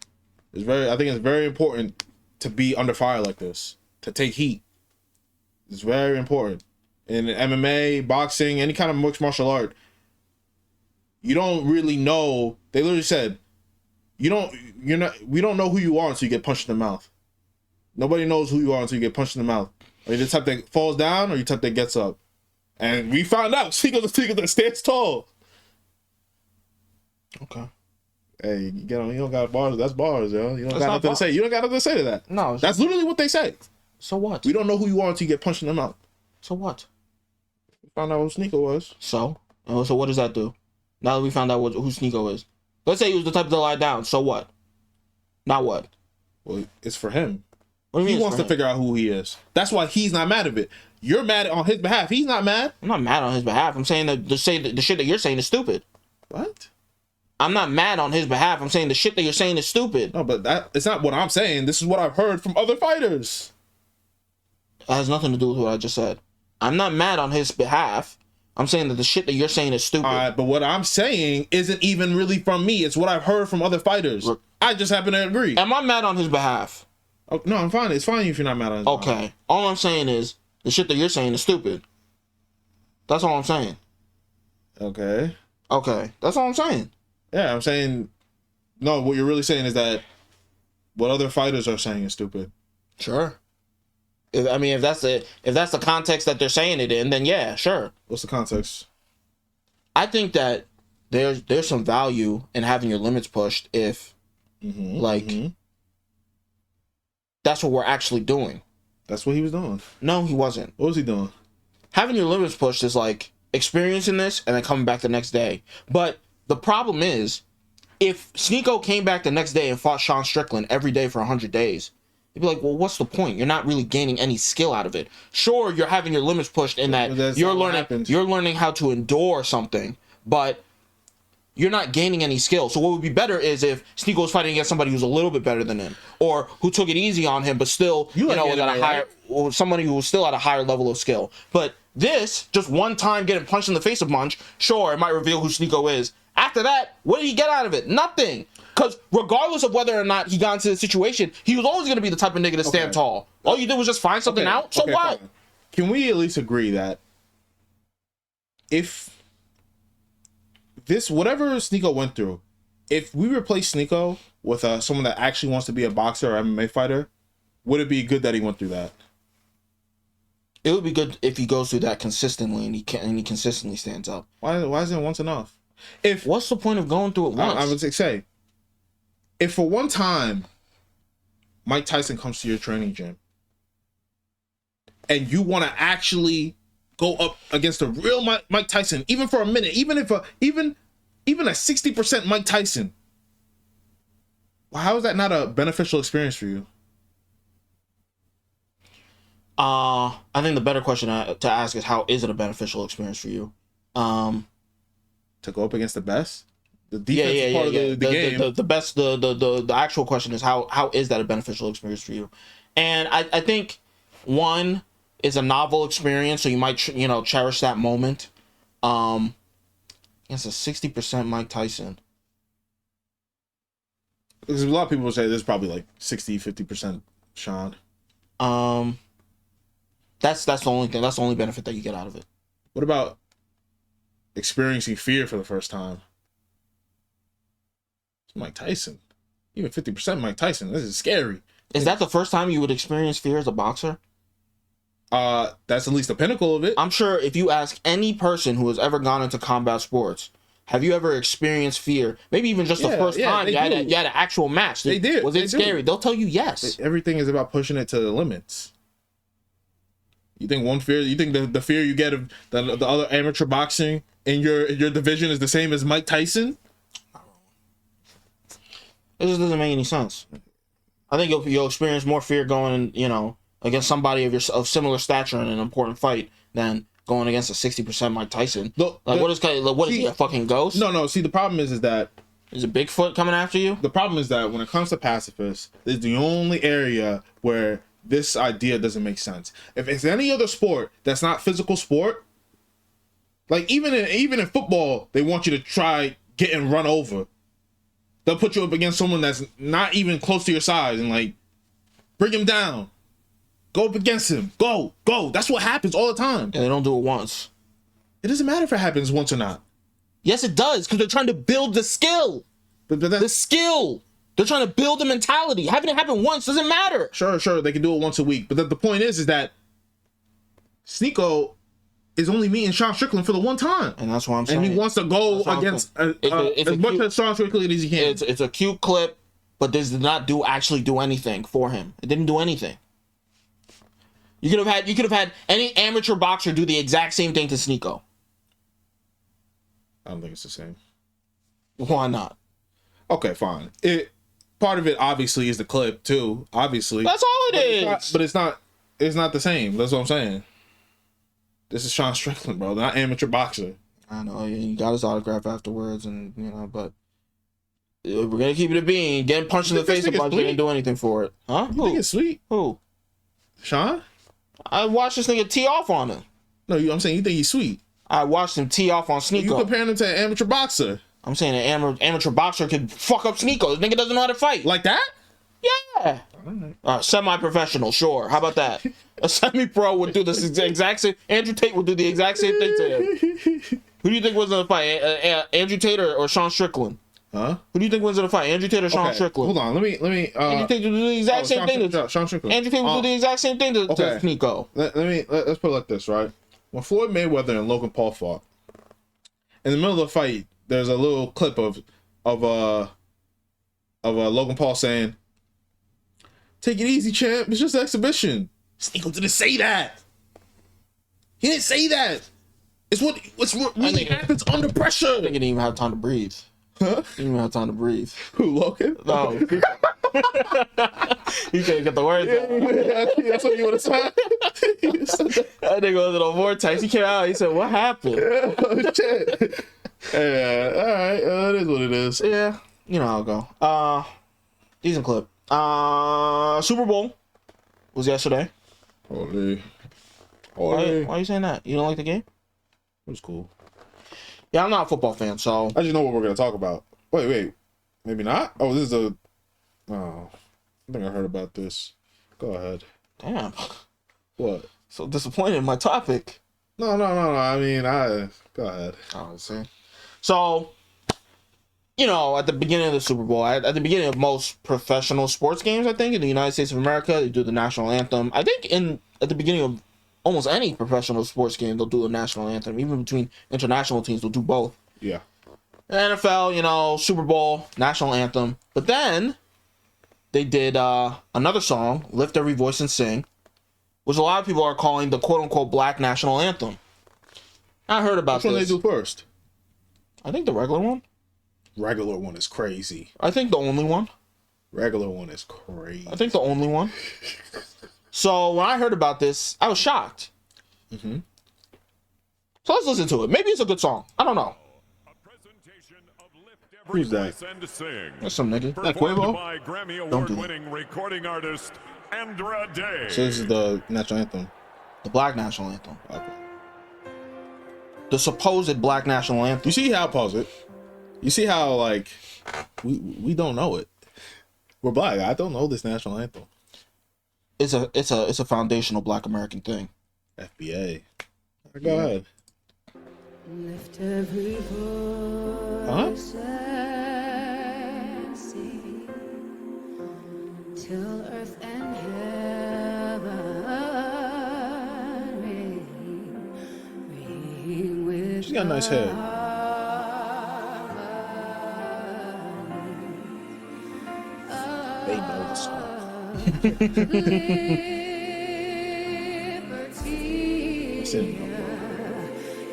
I think it's very important to be under fire like this, to take heat. It's very important. In MMA, boxing, any kind of mixed martial art, you don't really know. They literally said, we don't know who you are until you get punched in the mouth. Nobody knows who you are until you get punched in the mouth. Are you the type that falls down or you the type that gets up? And we found out Sneako's the nigga that stands tall. Okay. Hey, you don't got bars. That's bars, yo. You don't That's got not nothing to say. You don't got nothing to say to that. No. That's literally what they say. So what? We don't know who you are until you get punched in the mouth. So what? We found out who Sneako was. So what does that do? Now that we found out who Sneako is. Let's say he was the type to lie down. So what? Now what? Well, it's for him. What do you mean He it's wants for to him? figure out who he is. That's why he's not mad of it. You're mad on his behalf. He's not mad. I'm not mad on his behalf. I'm saying that the shit that you're saying is stupid. What? I'm not mad on his behalf. I'm saying the shit that you're saying is stupid. No, but it's not what I'm saying. This is what I've heard from other fighters. It has nothing to do with what I just said. I'm not mad on his behalf. I'm saying that the shit that you're saying is stupid. All right, but what I'm saying isn't even really from me. It's what I've heard from other fighters. I just happen to agree. Am I mad on his behalf? Oh, no, I'm fine. It's fine if you're not mad on his behalf. Okay. All I'm saying is the shit that you're saying is stupid. That's all I'm saying. Okay. Okay. That's all I'm saying. Yeah, I'm saying, no, what you're really saying is that what other fighters are saying is stupid. Sure. If that's the context that they're saying it in, then yeah, sure. What's the context? I think that there's some value in having your limits pushed if that's what we're actually doing. That's what he was doing. No, he wasn't. What was he doing? Having your limits pushed is like experiencing this and then coming back the next day. But the problem is, if Sneako came back the next day and fought Sean Strickland every day for 100 days, you'd be like, well, what's the point? You're not really gaining any skill out of it. Sure, you're having your limits pushed in that you're learning how to endure something, but you're not gaining any skill. So what would be better is if Sneako was fighting against somebody who's a little bit better than him, or who took it easy on him, but still, or somebody who was still at a higher level of skill. But this, just one time getting punched in the face a bunch, sure, it might reveal who Sneako is. After that, what did he get out of it? Nothing. Because regardless of whether or not he got into the situation, he was always going to be the type of nigga to stand tall. All you did was just find something out. So what? Fine. Can we at least agree that if whatever Sneako went through, if we replace Sneako with someone that actually wants to be a boxer or MMA fighter, would it be good that he went through that? It would be good if he goes through that consistently and he consistently stands up. Why isn't once enough? What's the point of going through it once? I would say, if for one time Mike Tyson comes to your training gym and you want to actually go up against a real Mike Tyson, even for a minute, even a 60% Mike Tyson, well, how is that not a beneficial experience for you? I think the better question to ask is, how is it a beneficial experience for you? To go up against the best? The defense is part of the game. The best, the actual question is, how is that a beneficial experience for you? And I think one is a novel experience, so you might cherish that moment. It's a 60% Mike Tyson. Because a lot of people will say there's probably like 60-50% Sean. That's the only thing. That's the only benefit that you get out of it. What about experiencing fear for the first time? It's Mike Tyson. Even 50% Mike Tyson. This is scary. Is that the first time you would experience fear as a boxer? That's at least the pinnacle of it. I'm sure if you ask any person who has ever gone into combat sports, Have you ever experienced fear? Maybe even just the first time you had an actual match. They did. Was it scary? They'll tell you yes. Everything is about pushing it to the limits. You think the fear you get of the other amateur boxing in your division is the same as Mike Tyson? It just doesn't make any sense. I think you'll experience more fear going, against somebody of similar stature in an important fight than going against a 60% Mike Tyson. What is he, a fucking ghost? No. See, the problem is that is it Bigfoot coming after you? The problem is that when it comes to pacifists, it's the only area where this idea doesn't make sense. If it's any other sport that's not physical sport, like even in football, they want you to try getting run over. They'll put you up against someone that's not even close to your size and like bring him down. Go up against him. Go. That's what happens all the time. And they don't do it once. It doesn't matter if it happens once or not. Yes, it does, because they're trying to build the skill. The skill. They're trying to build the mentality. Having it happen once doesn't matter. Sure. They can do it once a week. But the point is that Sneako is only meeting Sean Strickland for the one time. And that's what I'm saying. And he wants to go against as much as Sean Strickland as he can. It's a cute clip, but this did not actually do anything for him. It didn't do anything. You could have had any amateur boxer do the exact same thing to Sneako. I don't think it's the same. Why not? Okay, fine. Part of it obviously is the clip too. Obviously, that's all it is. But it's not the same. That's what I'm saying. This is Sean Strickland, bro, not amateur boxer. I know he got his autograph afterwards, and but we're gonna keep it a bean. Getting punched in the face a bunch didn't do anything for it, huh? You think it's sweet? Who? Sean? I watched this nigga tee off on him. No, I'm saying you think he's sweet. I watched him tee off on Sneako. You comparing him to an amateur boxer? I'm saying an amateur boxer could fuck up Sneako. This nigga doesn't know how to fight. Like that? Yeah. Semi-professional, sure. How about that? A semi-pro would do this exact same. Andrew Tate would do the exact same thing to him. Who do you think wins in the fight? Andrew Tate or Sean Strickland? Huh? Who do you think wins in the fight? Andrew Tate or Sean Strickland? Hold on, let me. Andrew Tate would do the exact same thing. Sean Strickland. Andrew Tate would do the exact same thing to Sneako. Let's put it like this, right? When Floyd Mayweather and Logan Paul fought, in the middle of the fight, there's a little clip of Logan Paul saying, "Take it easy, champ. It's just an exhibition." Sneako didn't say that. He didn't say that. It's what really happens under pressure. I think he didn't even have time to breathe. Huh? He didn't even have time to breathe. Who, Logan? No. He couldn't get the words out. Yeah, that's what you want to say. That nigga was in a vortex. He came out. He said, "What happened?" Oh, shit. Yeah, all right. It is what it is. Yeah, you know how it go. Decent clip. Super Bowl was yesterday. Holy. Why are you saying that? You don't like the game? It was cool. Yeah, I'm not a football fan, so I just know what we're gonna talk about. Wait, maybe not. Oh, this is I think I heard about this. Go ahead. damn. What? So disappointed in my topic. No. I mean, go ahead. Oh, see. So, at the beginning of the Super Bowl, at the beginning of most professional sports games, I think in the United States of America, they do the national anthem. I think at the beginning of almost any professional sports game, they'll do the national anthem. Even between international teams, they'll do both. Yeah. NFL, Super Bowl, national anthem. But then they did another song, Lift Every Voice and Sing, which a lot of people are calling the quote-unquote black national anthem. I heard about this. Which one they do first? I think the regular one. Regular one is crazy. I think the only one. Regular one is crazy. I think the only one. So when I heard about this, I was shocked. Mm-hmm. So let's listen to it. Maybe it's a good song. I don't know. Who's that? That's some nigga. That Quavo? By Grammy Don't do Award-winning recording artist Andra Day. So this is the national anthem. The black national anthem. Okay. The supposed black national anthem. You see how pause it? You see how like we don't know it. We're black. I don't know this national anthem. It's a foundational black American thing. FBA. Go ahead. Lift every voice and sing, till earth and heaven ring with She's got a nice head. They know the song.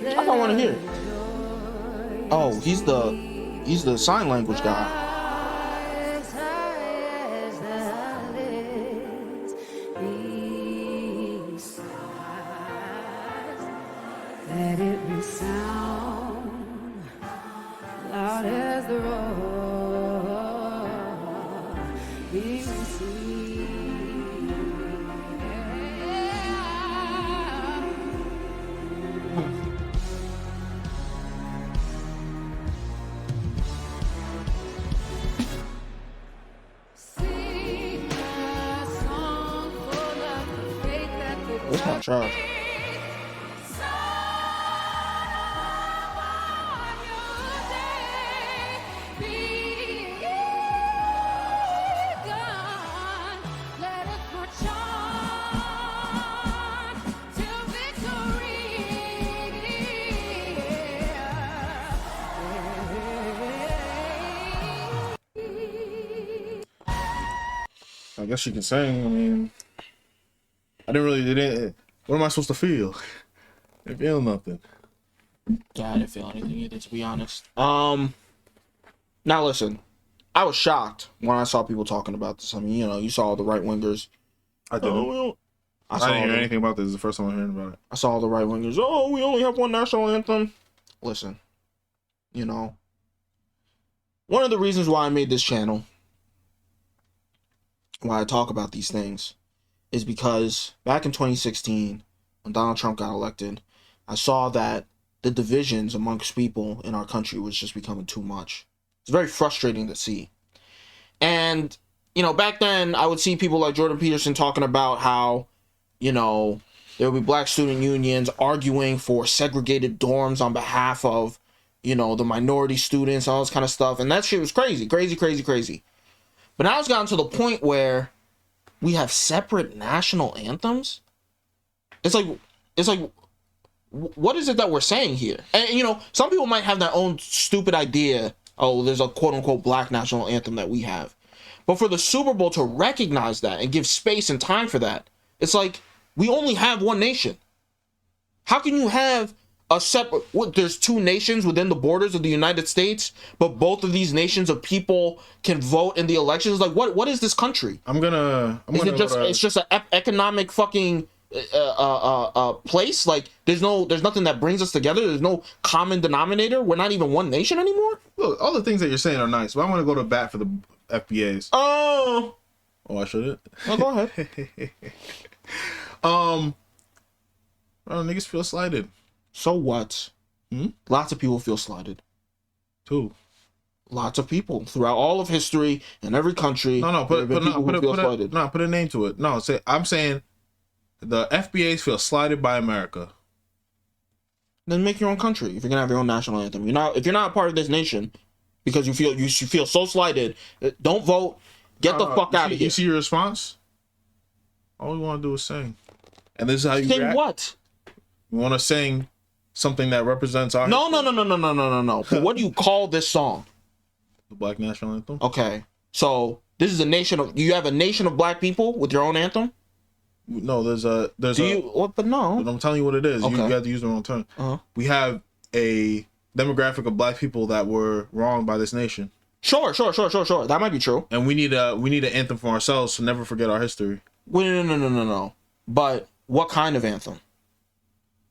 I don't want to hear it. Oh, he's the sign language guy. Let it resound loud as the roar in the sea. Sing a song full of the faith that could It's not trash. I guess you can sing. I mean, I didn't. What am I supposed to feel? I didn't feel nothing. Yeah, I didn't feel anything either, to be honest. Now listen, I was shocked when I saw people talking about this. I mean, you know, you saw the right wingers. I didn't. I didn't hear anything about this. This is the first time I'm hearing about it. I saw all the right wingers. Oh, we only have one national anthem. Listen, you know, one of the reasons why I made this channel, why I talk about these things, is because back in 2016, when Donald Trump got elected, I saw that the divisions amongst people in our country was just becoming too much. It's very frustrating to see. And, you know, back then I would see people like Jordan Peterson talking about how, you know, there would be black student unions arguing for segregated dorms on behalf of, you know, the minority students, all this kind of stuff. And that shit was crazy. But now it's gotten to the point where we have separate national anthems. It's like, what is it that we're saying here? And, you know, some people might have their own stupid idea. Oh, there's a quote unquote black national anthem that we have. But for the Super Bowl to recognize that and give space and time for that, it's like, we only have one nation. How can you have a separate, there's two nations within the borders of the United States, but both of these nations of people can vote in the elections? Like, what is this country? It's just an economic fucking place? Like, there's nothing that brings us together. There's no common denominator. We're not even one nation anymore. Look, all the things that you're saying are nice, but I want to go to bat for the FBAs. Oh, I shouldn't. Oh, go ahead. Niggas feel slighted. So what? Lots of people feel slighted. Who? Lots of people throughout all of history in every country. Put a name to it. No, I'm saying the FBAs feel slighted by America. Then make your own country if you're gonna have your own national anthem. If you're not a part of this nation because you feel so slighted, don't vote. Get the fuck out of here. You see your response? All we want to do is sing, and this is how you sing. react? What? You want to sing something that represents our No. What do you call this song? The Black National Anthem. Okay, so this is a nation of. You have a nation of black people with your own anthem. No, there's But no. But I'm telling you what it is. Okay. You got to use the wrong term. We have a demographic of black people that were wronged by this nation. Sure. That might be true. And we need an anthem for ourselves to never forget our history. Wait, no. But what kind of anthem?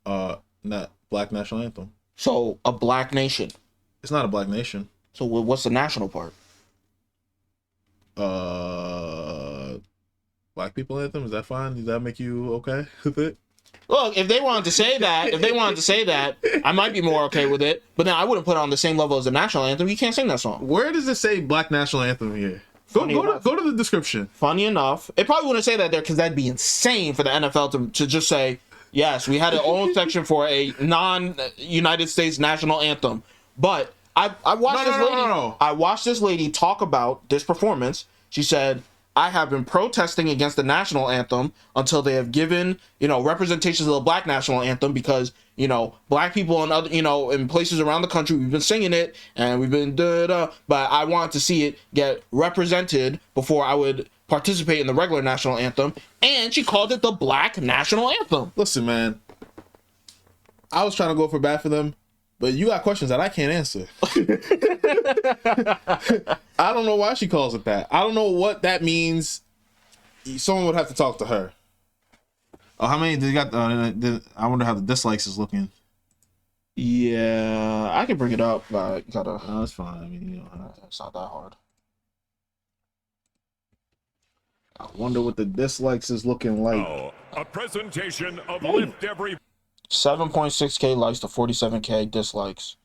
Not Black National Anthem. So a black nation. It's not a black nation. So what's the national part? Black people anthem. Is that fine? Does that make you okay with it? Look, if they wanted to say that, I might be more okay with it. But then I wouldn't put it on the same level as the national anthem. You can't sing that song. Where does it say Black National Anthem here? Go to the description. Funny enough, it probably wouldn't say that there because that'd be insane for the NFL to just say, yes, we had our own section for a non-United States national anthem. But I watched this lady. I watched this lady talk about this performance. She said, I have been protesting against the national anthem until they have given, representations of the black national anthem, because, black people in other, in places around the country, we've been singing it and we've been but I want to see it get represented before I would participate in the regular national anthem. And she called it the black national anthem. Listen, man, I was trying to go for bad for them, but you got questions that I can't answer. I don't know why she calls it that. I don't know what that means. Someone would have to talk to her. Oh, how many did you got? I wonder how the dislikes is looking. Yeah, I can bring it up, but you gotta. No, that's fine. I mean, It's not that hard. I wonder what the dislikes is looking like. Oh, a presentation of Lift Every 7.6K likes to 47K dislikes.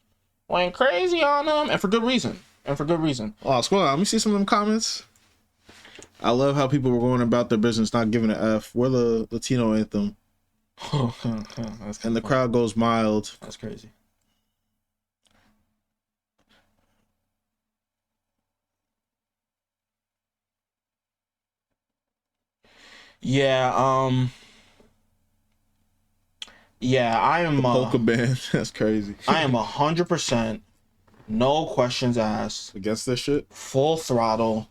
Went crazy on them, and for good reason. Oh, scroll down. Let me see some of them comments. I love how people were going about their business, not giving an F. We're the Latino anthem. And the crowd goes mild. That's crazy. Yeah, I am Polka band. That's crazy. I am 100%, no questions asked, Against this shit? full throttle,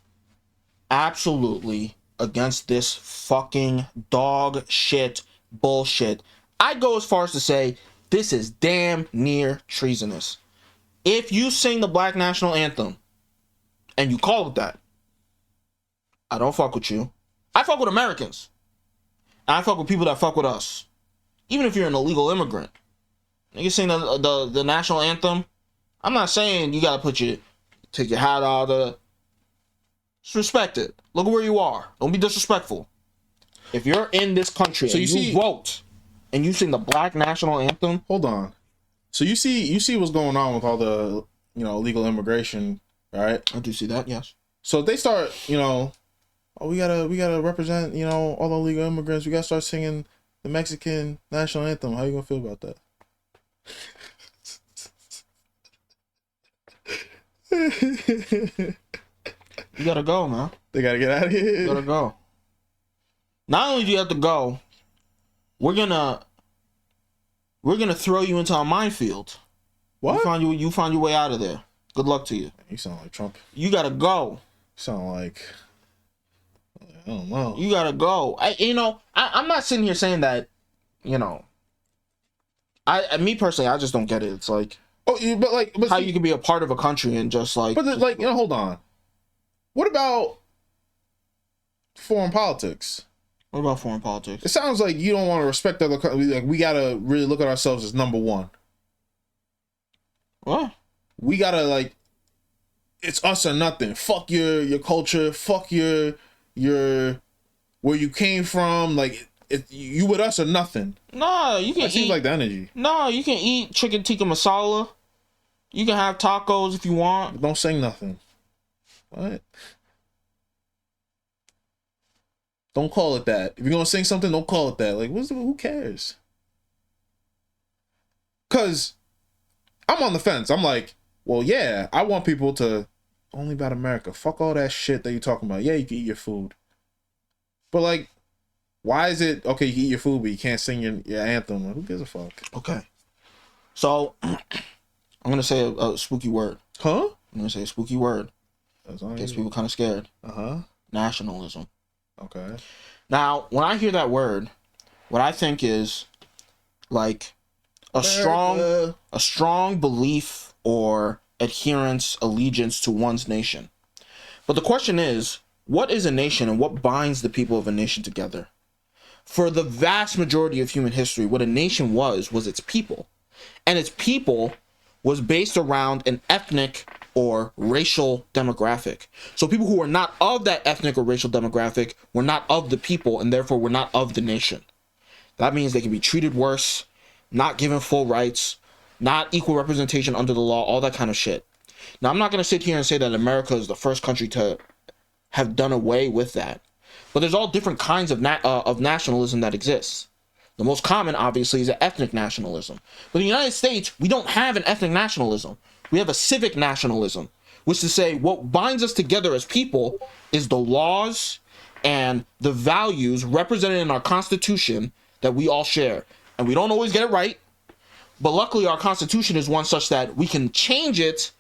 absolutely against this fucking dog shit bullshit. I'd go as far as to say this is damn near treasonous. If you sing the black national anthem and you call it that, I don't fuck with you. I fuck with Americans. And I fuck with people that fuck with us. Even if you're an illegal immigrant. You sing the national anthem. I'm not saying you gotta take your hat out. Just respect it. Look at where you are. Don't be disrespectful. If you're in this country and you vote and you sing the black national anthem. Hold on. So you see what's going on with all the illegal immigration, right? I do see that, yes. So if they start, oh, we gotta represent, all the illegal immigrants. We gotta start singing the Mexican national anthem. How you gonna feel about that? You gotta go, man. They gotta get out of here. You gotta go. Not only do you have to go, we're gonna throw you into a minefield. What? You find your way out of there. Good luck to you. You sound like Trump. You gotta go. You sound like, I don't know. You gotta go. I'm not sitting here saying that, me personally, I just don't get it. It's like, but how you can be a part of a country and just like, hold on. What about foreign politics? What about foreign politics? It sounds like you don't want to respect other countries. Like, we gotta really look at ourselves as number one. What? We gotta it's us or nothing. Fuck your culture. Fuck your where you came from. You with us or nothing. No, you can That seems eat. like the energy. No, you can eat chicken tikka masala. You can have tacos if you want. Don't say nothing. What? Don't call it that. If you're gonna sing something, don't call it that. Who cares? Cause I'm on the fence. I'm like, well, yeah, I want people to only about America. Fuck all that shit that you're talking about. Yeah, you can eat your food. But why is it okay? You can eat your food, but you can't sing your anthem. Who gives a fuck? Okay. So I'm gonna say a spooky word. Huh? I'm gonna say a spooky word. That's all. Gets people kind of scared. Uh-huh. Nationalism. Okay. Now, when I hear that word, what I think is a strong belief or adherence, allegiance to one's nation. But the question is, what is a nation and what binds the people of a nation together? For the vast majority of human history, what a nation was its people. And its people was based around an ethnic or racial demographic. So people who are not of that ethnic or racial demographic were not of the people and therefore were not of the nation. That means they can be treated worse, not given full rights, not equal representation under the law, all that kind of shit. Now, I'm not going to sit here and say that America is the first country to have done away with that. But there's all different kinds of nationalism that exists. The most common, obviously, is ethnic nationalism. But in the United States, we don't have an ethnic nationalism. We have a civic nationalism, which is to say what binds us together as people is the laws and the values represented in our Constitution that we all share. And we don't always get it right, but luckily our Constitution is one such that we can change it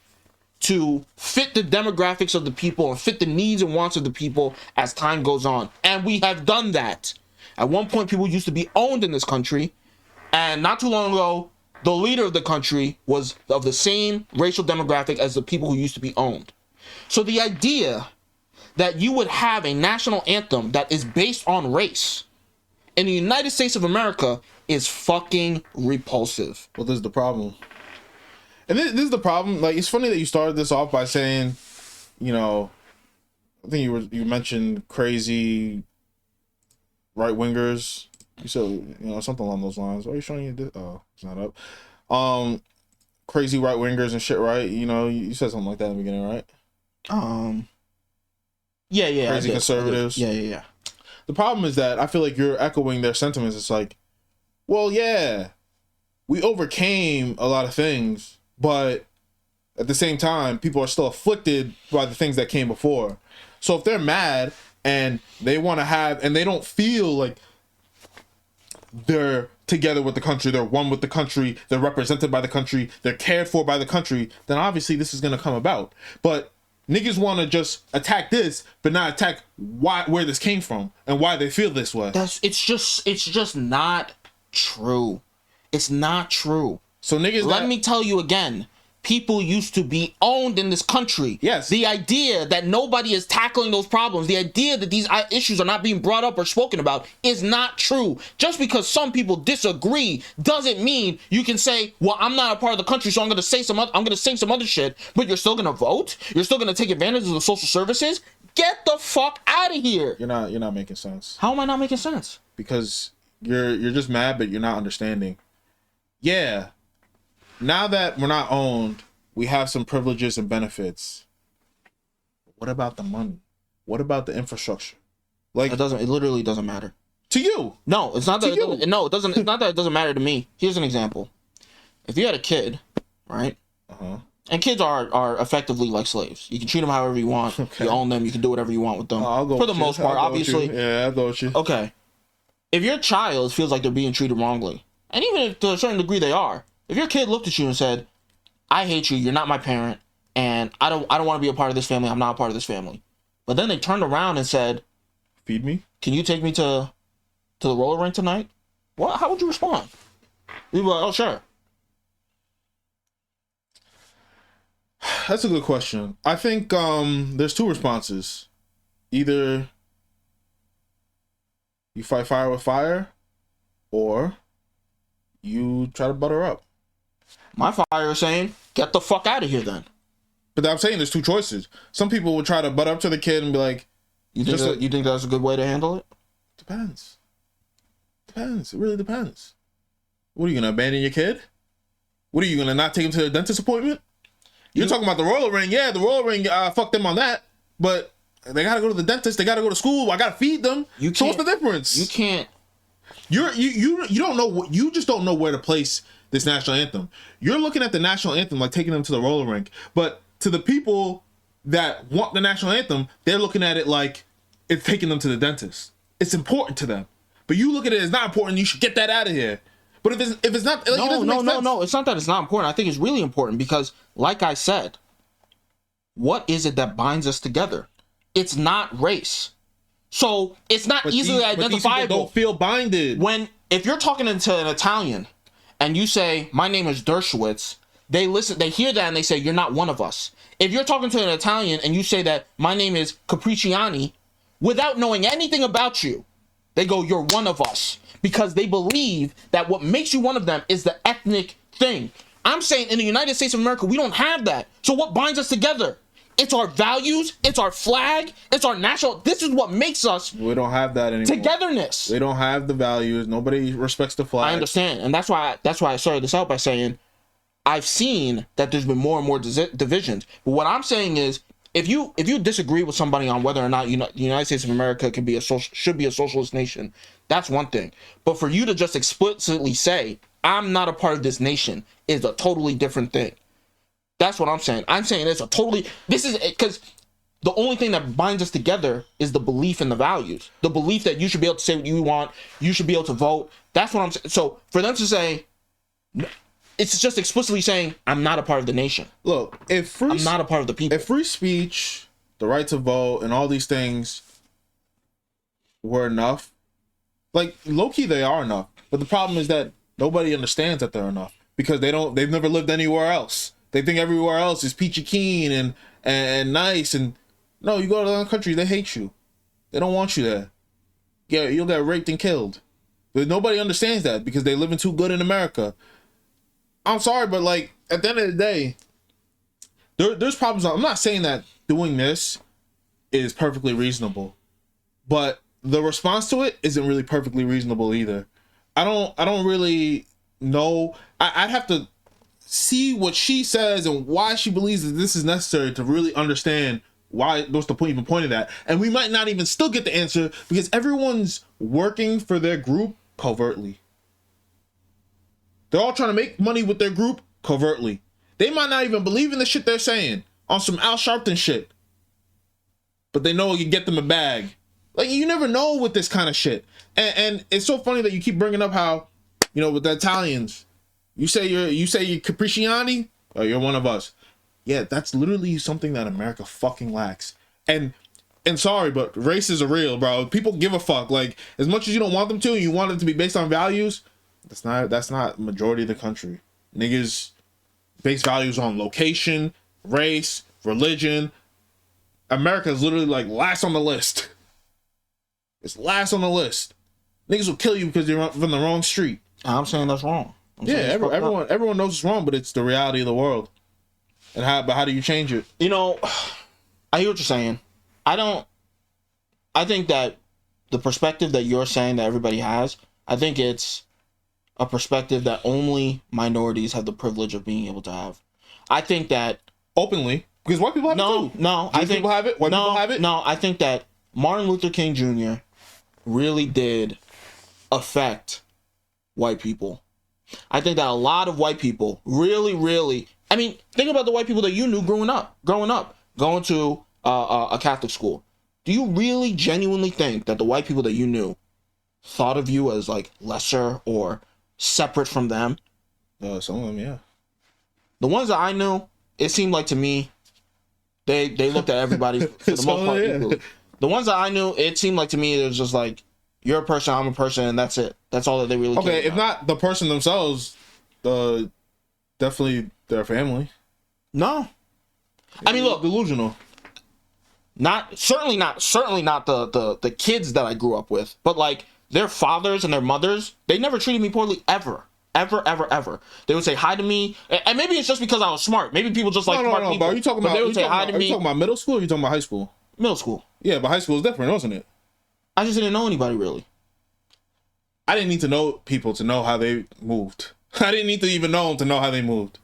to fit the demographics of the people and fit the needs and wants of the people as time goes on. And we have done that. At one point, people used to be owned in this country, and not too long ago, the leader of the country was of the same racial demographic as the people who used to be owned. So the idea that you would have a national anthem that is based on race in the United States of America is fucking repulsive. Well, this is the problem. And this is the problem. Like, it's funny that you started this off by saying, you know, I think you mentioned crazy right-wingers. You said, you know, something along those lines. Why are you showing you this? Oh, it's not up. Crazy right-wingers and shit, right? You know, you said something like that in the beginning, right? Yeah. Crazy conservatives. Yeah. The problem is that I feel like you're echoing their sentiments. It's like, well, yeah, we overcame a lot of things, but at the same time, people are still afflicted by the things that came before. So if they're mad and they want to have, and they don't feel like they're together with the country, they're one with the country, they're represented by the country, they're cared for by the country, then obviously this is going to come about. But niggas want to just attack this, but not attack where this came from and why they feel this way. It's just not true. It's not true. So niggas, let me tell you again, people used to be owned in this country. Yes. The idea that nobody is tackling those problems, the idea that these issues are not being brought up or spoken about is not true. Just because some people disagree doesn't mean you can say, well, I'm not a part of the country, so I'm going to say some other shit, but you're still going to vote? You're still going to take advantage of the social services? Get the fuck out of here. You're not making sense. How am I not making sense? Because you're just mad, but you're not understanding. Yeah. Now that we're not owned, we have some privileges and benefits. What about the money? What about the infrastructure? Like, It literally doesn't matter. To you. No, it's not that To you. no, it doesn't. It's not that it doesn't matter to me. Here's an example. If you had a kid, right? And kids are effectively like slaves. You can treat them however you want. Okay. You own them. You can do whatever you want with them. I'll go For the with you. most part, I'll go with you. obviously. Yeah, I'll go with you. Okay. If your child feels like they're being treated wrongly, and even if to a certain degree they are, if your kid looked at you and said, "I hate you. You're not my parent, and I don't want to be a part of this family. I'm not a part of this family," but then they turned around and said, "Feed me. Can you take me to the roller rink tonight?" What? How would you respond? You'd be like, "Oh, sure." That's a good question. I think there's two responses. Either you fight fire with fire, or you try to butter up. My fire is saying, "Get the fuck out of here, then." But I'm saying there's two choices. Some people would try to butt up to the kid and be like, You think that's a good way to handle it? Depends. It really depends. What are you gonna abandon your kid? What are you gonna not take him to a dentist appointment? You're talking about the roller ring. Yeah, the roller ring. Fuck them on that. But they gotta go to the dentist. They gotta go to school. I gotta feed them. So what's the difference? You can't. You don't know what. You just don't know where to place this national anthem. You're looking at the national anthem like taking them to the roller rink. But to the people that want the national anthem, they're looking at it like it's taking them to the dentist. It's important to them. But you look at it as not important. You should get that out of here. But if it's not, like, no. It's not that it's not important. I think it's really important because, like I said, what is it that binds us together? It's not race. So it's not easily identifiable. But these people don't feel binded. If you're talking to an Italian and you say, "My name is Dershowitz," they hear that and they say, "You're not one of us." If you're talking to an Italian and you say that my name is Capricciani, without knowing anything about you, they go, "You're one of us," because they believe that what makes you one of them is the ethnic thing. I'm saying in the United States of America, we don't have that. So what binds us together? It's our values, it's our flag, it's our national. This is what makes us. We don't have that anymore. Togetherness. We don't have the values. Nobody respects the flag. I understand, and that's why I started this out by saying I've seen that there's been more and more divisions. But what I'm saying is, if you disagree with somebody on whether or not the United States of America should be a socialist nation, that's one thing. But for you to just explicitly say I'm not a part of this nation is a totally different thing. That's what I'm saying. I'm saying this is because the only thing that binds us together is the belief in the values, the belief that you should be able to say what you want, you should be able to vote. That's what I'm saying. So for them to say, it's just explicitly saying, I'm not a part of the nation. Look, I'm not a part of the people. If free speech, the right to vote, and all these things were enough, like low-key they are enough. But the problem is that nobody understands that they're enough because they've never lived anywhere else. They think everywhere else is peachy keen and nice, and no, you go to another country, they hate you. They don't want you there. Yeah, you'll get raped and killed. But nobody understands that because they live in too good in America. I'm sorry, but like at the end of the day, there's problems. I'm not saying that doing this is perfectly reasonable, but the response to it isn't really perfectly reasonable either. I don't really know. I'd have to see what she says and why she believes that this is necessary to really understand why, what's the point even point of that. And we might not even still get the answer because everyone's working for their group covertly. They're all trying to make money with their group covertly. They might not even believe in the shit they're saying on some Al Sharpton shit, but they know you get them a bag. Like, you never know with this kind of shit. And it's so funny that you keep bringing up how, you know, with the Italians, you say you're Capriciani, or you're one of us. Yeah, that's literally something that America fucking lacks. And sorry, but races are real, bro. People give a fuck. Like, as much as you don't want them to, and you want it to be based on values, that's not majority of the country. Niggas base values on location, race, religion. America is literally like last on the list. It's last on the list. Niggas will kill you because you're from the wrong street. I'm saying that's wrong. Everyone knows it's wrong, but it's the reality of the world. And how do you change it? You know, I hear what you're saying. I think that the perspective that you're saying that everybody has, I think it's a perspective that only minorities have the privilege of being able to have. I think that openly, because white people have it too. No, I think people have it. White people have it. No, I think that Martin Luther King Jr. really did affect white people. I think that a lot of white people really, I mean, think about the white people that you knew growing up, going to a Catholic school. Do you really genuinely think that the white people that you knew thought of you as like lesser or separate from them? Some of them, yeah. The ones that I knew, it seemed like to me, they looked at everybody for the most part equally. The ones that I knew, it seemed like to me it was just like, you're a person, I'm a person, and that's it. That's all that they really cared about. If not the person themselves, definitely their family. No. I mean, look, delusional. Certainly not the kids that I grew up with, but like their fathers and their mothers, they never treated me poorly ever. Ever. They would say hi to me, and maybe it's just because I was smart. Maybe people just like smart people. Bro, you talking about? They would say hi to me. Are you talking about middle school? Or are you talking about high school? Middle school. Yeah, but high school is different, wasn't it? I just didn't know anybody really. I didn't need to know people to know how they moved. I didn't need to even know them to know how they moved.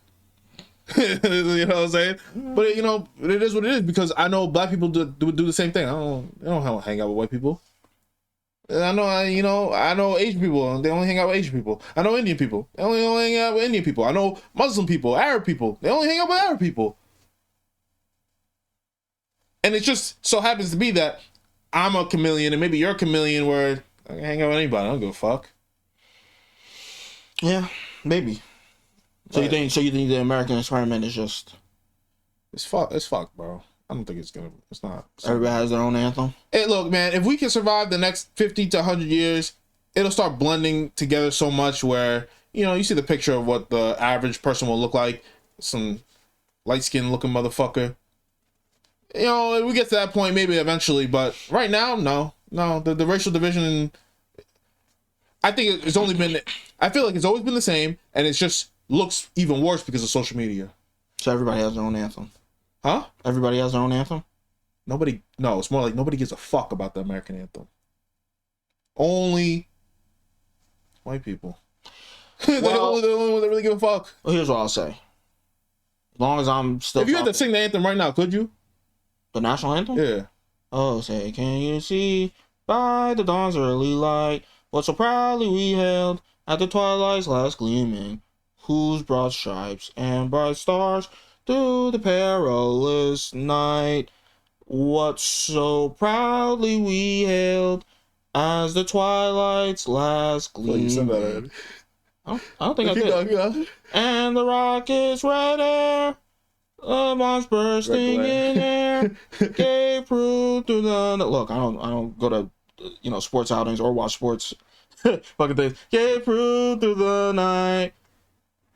You know what I'm saying? But you know, it is what it is because I know black people do the same thing. I don't hang out with white people. I know Asian people. They only hang out with Asian people. I know Indian people. They only hang out with Indian people. I know Muslim people, Arab people. They only hang out with Arab people. And it just so happens to be that I'm a chameleon and maybe you're a chameleon where I can hang out with anybody. I don't give a fuck. Yeah, maybe. So you think the American experiment is just it's fucked, bro. I don't think it's not. Everybody has their own anthem. Hey, look, man, if we can survive the next 50 to 100 years, it'll start blending together so much where, you know, you see the picture of what the average person will look like, some light-skinned looking motherfucker. You know, we get to that point maybe eventually, but right now, no. The racial division, I think it's only been, I feel like it's always been the same, and it just looks even worse because of social media. So everybody has their own anthem. Huh? Everybody has their own anthem? No, it's more like nobody gives a fuck about the American anthem. Only white people. They're the only ones that really give a fuck. Well, here's what I'll say. As long as I'm still... If you had to sing the anthem right now, could you? The national anthem? Yeah. Oh, say, can you see by the dawn's early light what so proudly we hailed at the twilight's last gleaming, whose broad stripes and bright stars through the perilous night what so proudly we hailed as the twilight's last Well, you said that gleam. already. I don't think I Keep did. going, keep going. And the rockets red air, the bombs bursting Red in air, gave proof to the. Look, I don't go to sports outings or watch sports fucking things. Gave proof through the night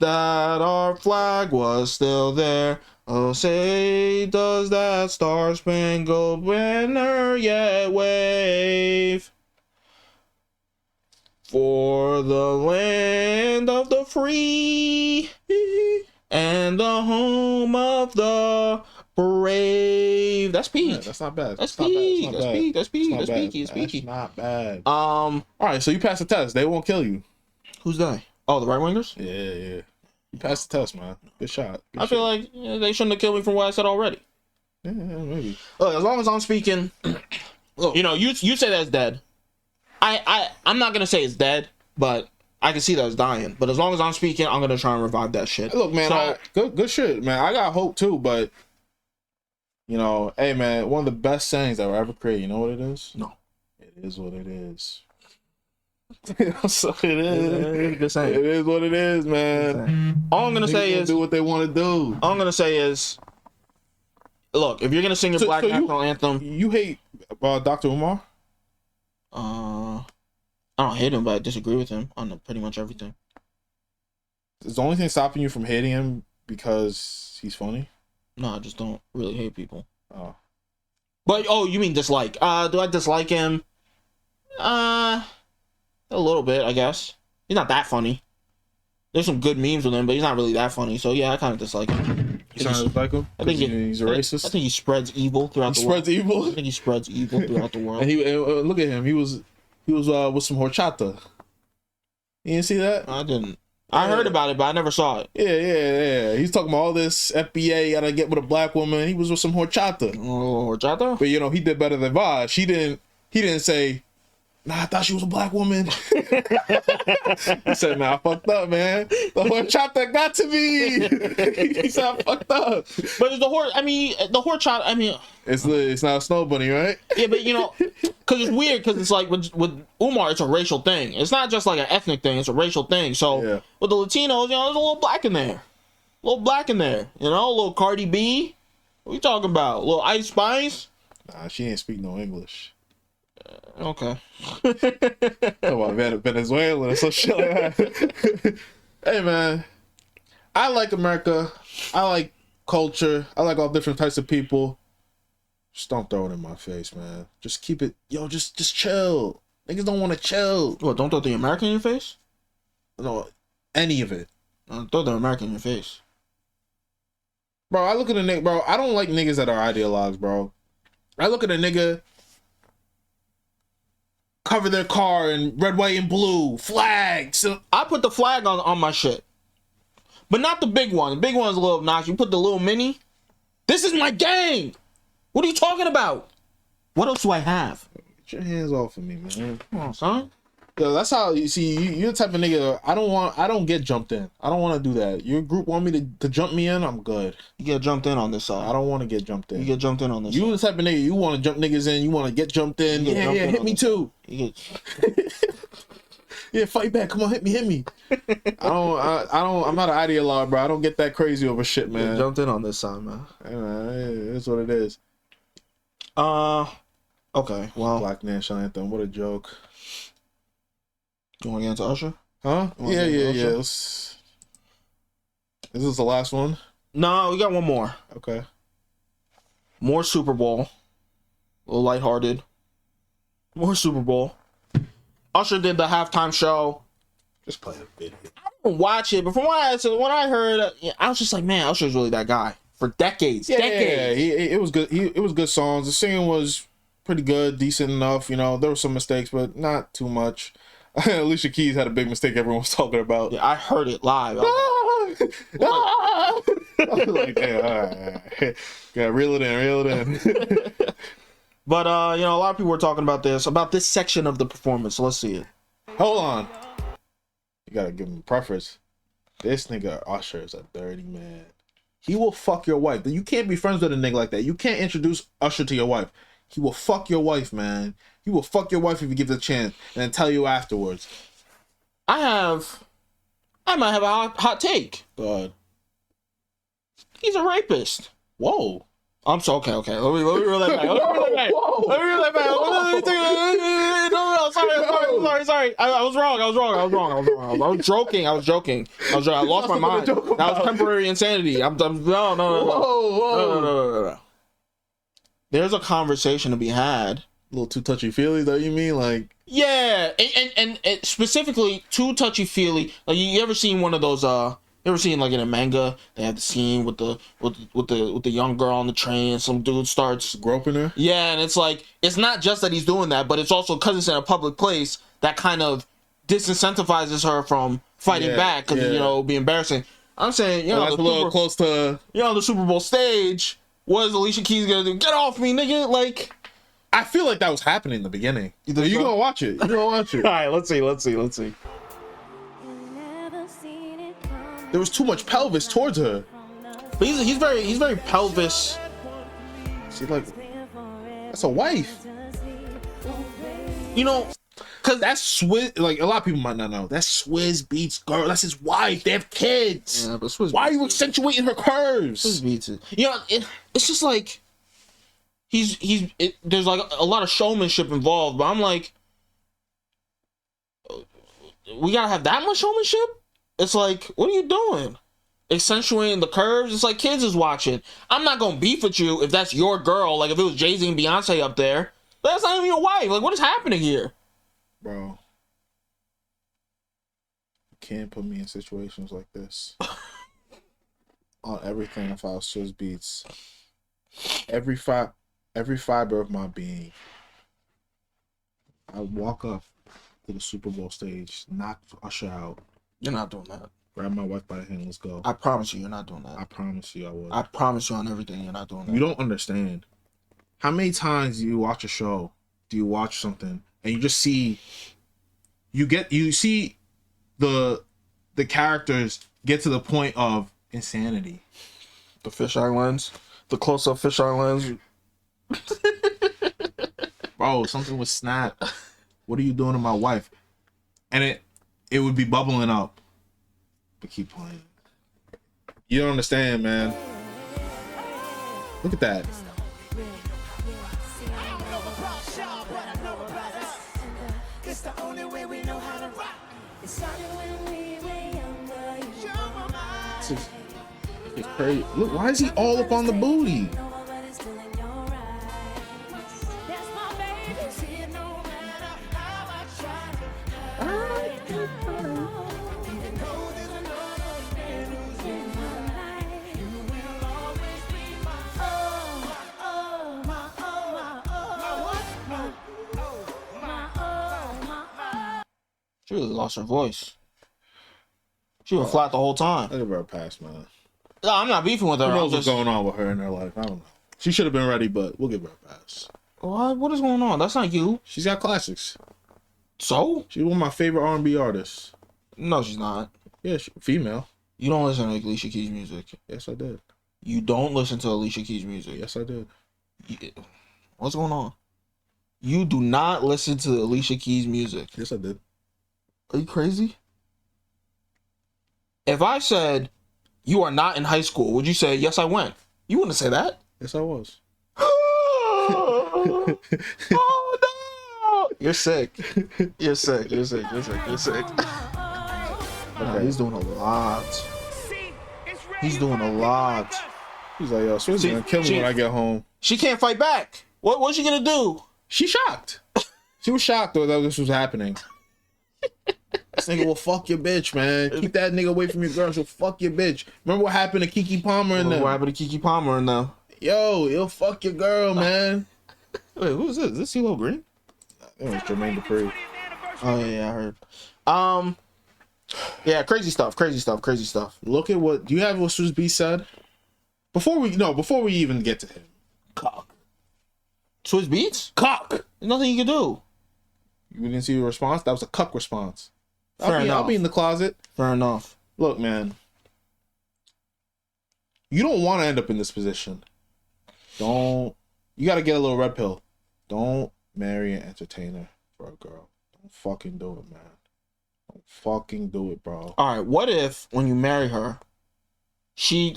that our flag was still there. Oh, say does that star-spangled banner yet wave? For the land of the free and the home of the brave. That's Yeah, peak. that's not bad. That's not bad. peak. It's not That's bad. peak. That's peak. It's not That's bad. peaky. It's peaky. That's not bad. All right, so you passed the test. They won't kill you. Who's they? Oh, the right wingers. Yeah. You passed the test, man. Good shot. Good I feel like they shouldn't have killed me from what I said already. yeah, maybe. Look, as long as I'm speaking, look, you say that's dead. I'm not gonna say it's dead, but I can see that it's dying. But as long as I'm speaking, I'm gonna try and revive that shit. Look, man, So, good shit, man. I got hope too, but hey, man, one of the best sayings that were ever created. You know what it is? No. It is what it is. So it is. it's a good saying. It is what it is, man. All I'm gonna say Niggas is do what they want to do. All I'm gonna say is, look, if you're gonna sing your black national anthem, You hate Dr. Umar? I don't hate him, but I disagree with him on pretty much everything. Is the only thing stopping you from hating him because he's funny? No, I just don't really hate people. Oh. But you mean dislike? Do I dislike him? A little bit, I guess. He's not that funny. There's some good memes with him, but he's not really that funny. So yeah, I kind of dislike him. You sound like him? I think he's a racist. I think he spreads evil throughout the world. Spreads evil. I think he spreads evil throughout the world. And look at him. He was with some horchata. You didn't see that? I didn't. I heard about it, but I never saw it. Yeah. He's talking about all this FBA gotta get with a black woman. He was with some horchata. Oh, horchata? But he did better than Vaush. He didn't say, nah, I thought she was a black woman. He said, nah, I fucked up, man. The horchata got to me. He said, I fucked up. But it's the horchata, It's not a snow bunny, right? yeah, but because it's weird, because it's like with Umar, it's a racial thing. It's not just like an ethnic thing, it's a racial thing. So Yeah. with the Latinos, there's a little black in there. A little black in there. A little Cardi B. What you talking about? A little Ice Spice? Nah, she ain't speak no English. Okay. Talk about Venezuela or some shit like that. Hey, man. I like America. I like culture. I like all different types of people. Just don't throw it in my face, man. Just keep it. Just chill. Niggas don't want to chill. What, don't throw the American in your face? No, any of it. Throw the American in your face. Bro, I look at a nigga, bro. I don't like niggas that are ideologues, bro. I look at a nigga cover their car in red, white, and blue, flags. I put the flag on my shit. But not the big one. The big one's a little obnoxious. You put the little mini. This is my gang. What are you talking about? What else do I have? Get your hands off of me, man. Come on, son. Yo, that's how you see. You're the type of nigga. I don't get jumped in. I don't want to do that. Your group want me to jump me in. I'm good. You get jumped in on this side. I don't want to get jumped in. You get jumped in on this You side. the type of nigga you want to jump niggas in. You want to get jumped in. You get Yeah, jumped in hit on me this too. You get... Yeah, fight back. Come on, hit me. I don't. I'm not an ideologue, bro. I don't get that crazy over shit, You man. get jumped in on this side, man. Hey, man, it's what it is. Okay, well, Black National Anthem. What a joke. you want to get into Usher? Huh? Oh, Yeah. yeah. Is this the last one? No, we got one more. Okay. More Super Bowl. A little lighthearted. More Super Bowl. Usher did the halftime show. Just play a video. I didn't watch it, but from what I heard, I was just like, man, Usher's really that guy for decades. Yeah, decades. it was good. It was good songs. The singing was pretty good, decent enough. There were some mistakes, but not too much. Alicia Keys had a big mistake everyone was talking about. Yeah, I heard it live. I was like, damn, all right. Yeah, reel it in. But a lot of people were talking about this section of the performance. So let's see it. Hold on. You gotta give him preference. This nigga Usher is a dirty man. He will fuck your wife. You can't be friends with a nigga like that. You can't introduce Usher to your wife. He will fuck your wife, man. He will fuck your wife if you give it a chance and then tell you afterwards. I might have a hot take. God. He's a rapist. Whoa. I'm so okay. Let me reel that back. Let me reel that back. No, sorry. I was wrong. I was joking. I lost my mind. That was temporary insanity. No. Whoa. There's a conversation to be had. A little too touchy-feely, though, you mean? Like... Yeah, and specifically too touchy-feely. Like, you ever seen one of those, you ever seen, like, in a manga, they have the scene with the young girl on the train and some dude starts groping her? Yeah, and it's like, it's not just that he's doing that, but it's also because it's in a public place that kind of disincentivizes her from fighting back because, you know, it'd be embarrassing. I'm saying, that's a little close to... You know, the Super Bowl stage, what is Alicia Keys gonna do? Get off me, nigga! Like... I feel like that was happening in the beginning. You gonna watch it. All right, let's see. There was too much pelvis towards her. But he's very pelvis. See, like, that's a wife. You know, cause that's Swizz. Like, a lot of people might not know. That's Swizz Beatz' girl. That's his wife. They have kids. Yeah, but Swizz Why are you accentuating her curves? Swizz Beatz it. You know, it's just like there's like a lot of showmanship involved, but I'm like, we gotta have that much showmanship? It's like, what are you doing? Accentuating the curves? It's like kids is watching. I'm not gonna beef with you if that's your girl. Like if it was Jay-Z and Beyonce up there, that's not even your wife. Like, what is happening here? Bro, you can't put me in situations like this. On everything, if I was Swizz Beatz, every fiber of my being, I walk up to the Super Bowl stage, knock Usher out. You're not doing that. Grab my wife by the hand, let's go. I promise you, you're not doing that. I promise you I would. I promise you on everything, you're not doing that. You don't understand. How many times do you watch a show, do you watch something, and you just see, you see the characters get to the point of insanity. The fisheye lens. The close-up fisheye lens. Bro, something would snap. What are you doing to my wife? And it would be bubbling up. But keep playing. You don't understand, man. Look at that. It's crazy. Look, why is he all up on the booty? She really lost her voice. She was flat the whole time. I'll give her a pass, man. No, I'm not beefing with her. Who knows what's going on with her in her life? I don't know. She should have been ready, but we'll give her a pass. What is going on? That's not you. She's got classics. So? She's one of my favorite R&B artists. No, she's not. Yeah, female. You don't listen to Alicia Keys music. Yes, I did. You don't listen to Alicia Keys music. Yes, I did. What's going on? You do not listen to Alicia Keys music. Yes, I did. Are you crazy? If I said you are not in high school, would you say, yes, I went? You wouldn't say that. Yes, I was. Oh no! You're sick. You're sick. Okay, he's doing a lot. He's doing a lot. He's like, yo, Swizz gonna kill me when I get home. She can't fight back. What's she gonna do? She shocked. She was shocked though that this was happening. This nigga will fuck your bitch, man. Keep that nigga away from your girl. She'll fuck your bitch. Remember what happened to Keke Palmer and them? What happened to Keke Palmer and them? Yo, he'll fuck your girl, man. Wait, who's this? Is this CeeLo Green? It was Jermaine Dupri. Oh yeah, I heard. Yeah, crazy stuff. Look at what. Do you have what Swizz Beatz said? Before we even get to him. Cock. Swizz Beatz? Cock. There's nothing you can do. You didn't see the response? That was a cuck response. Fair enough. I'll be in the closet. Fair enough. Look, man. You don't want to end up in this position. You got to get a little red pill. Don't marry an entertainer for a girl. Don't fucking do it, man. Don't fucking do it, bro. All right, what if when you marry her, she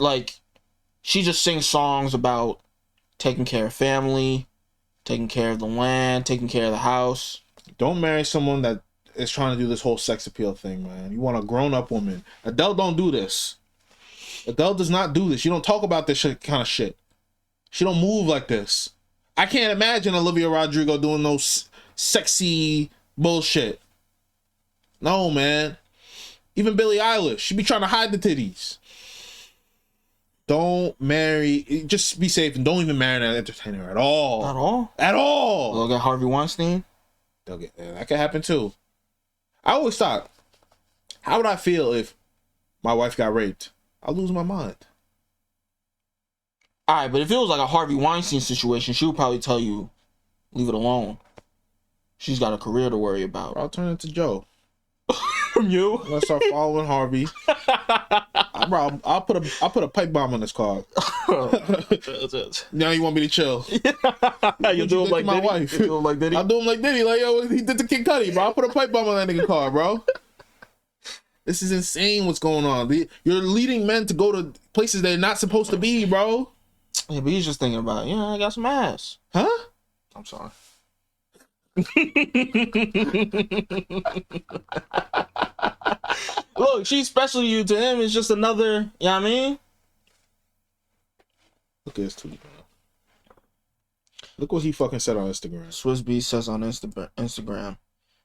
just sings songs about taking care of family, taking care of the land, taking care of the house? Don't marry someone that is trying to do this whole sex appeal thing, man. You want a grown-up woman. Adele don't do this. Adele does not do this. She don't talk about this kind of shit. She don't move like this. I can't imagine Olivia Rodrigo doing those sexy bullshit. No, man. Even Billie Eilish, she be trying to hide the titties. Don't marry. Just be safe and don't even marry an entertainer at all. At all? At all. Look at Harvey Weinstein. That could happen too. I always thought, how would I feel if my wife got raped? I'll lose my mind. All right, but if it was like a Harvey Weinstein situation, she would probably tell you, leave it alone. She's got a career to worry about. I'll turn it to Joe. From you? I'm gonna start following Harvey. I'll put a pipe bomb on this car. Now you want me to chill? You do him like my Diddy? wife. You do him like Diddy? I'll do him like Diddy. Like, yo, he did the Kid Cudi, bro. I'll put a pipe bomb on that nigga car, bro. This is insane what's going on. You're leading men to go to places they're not supposed to be, bro. Yeah, but he's just thinking about, I got some ass. Huh? I'm sorry. Look, she's special to you. To him, it's just another, you know what I mean? Look at this tweet, man. Look what he fucking said on Instagram. Swiss B says on Instagram,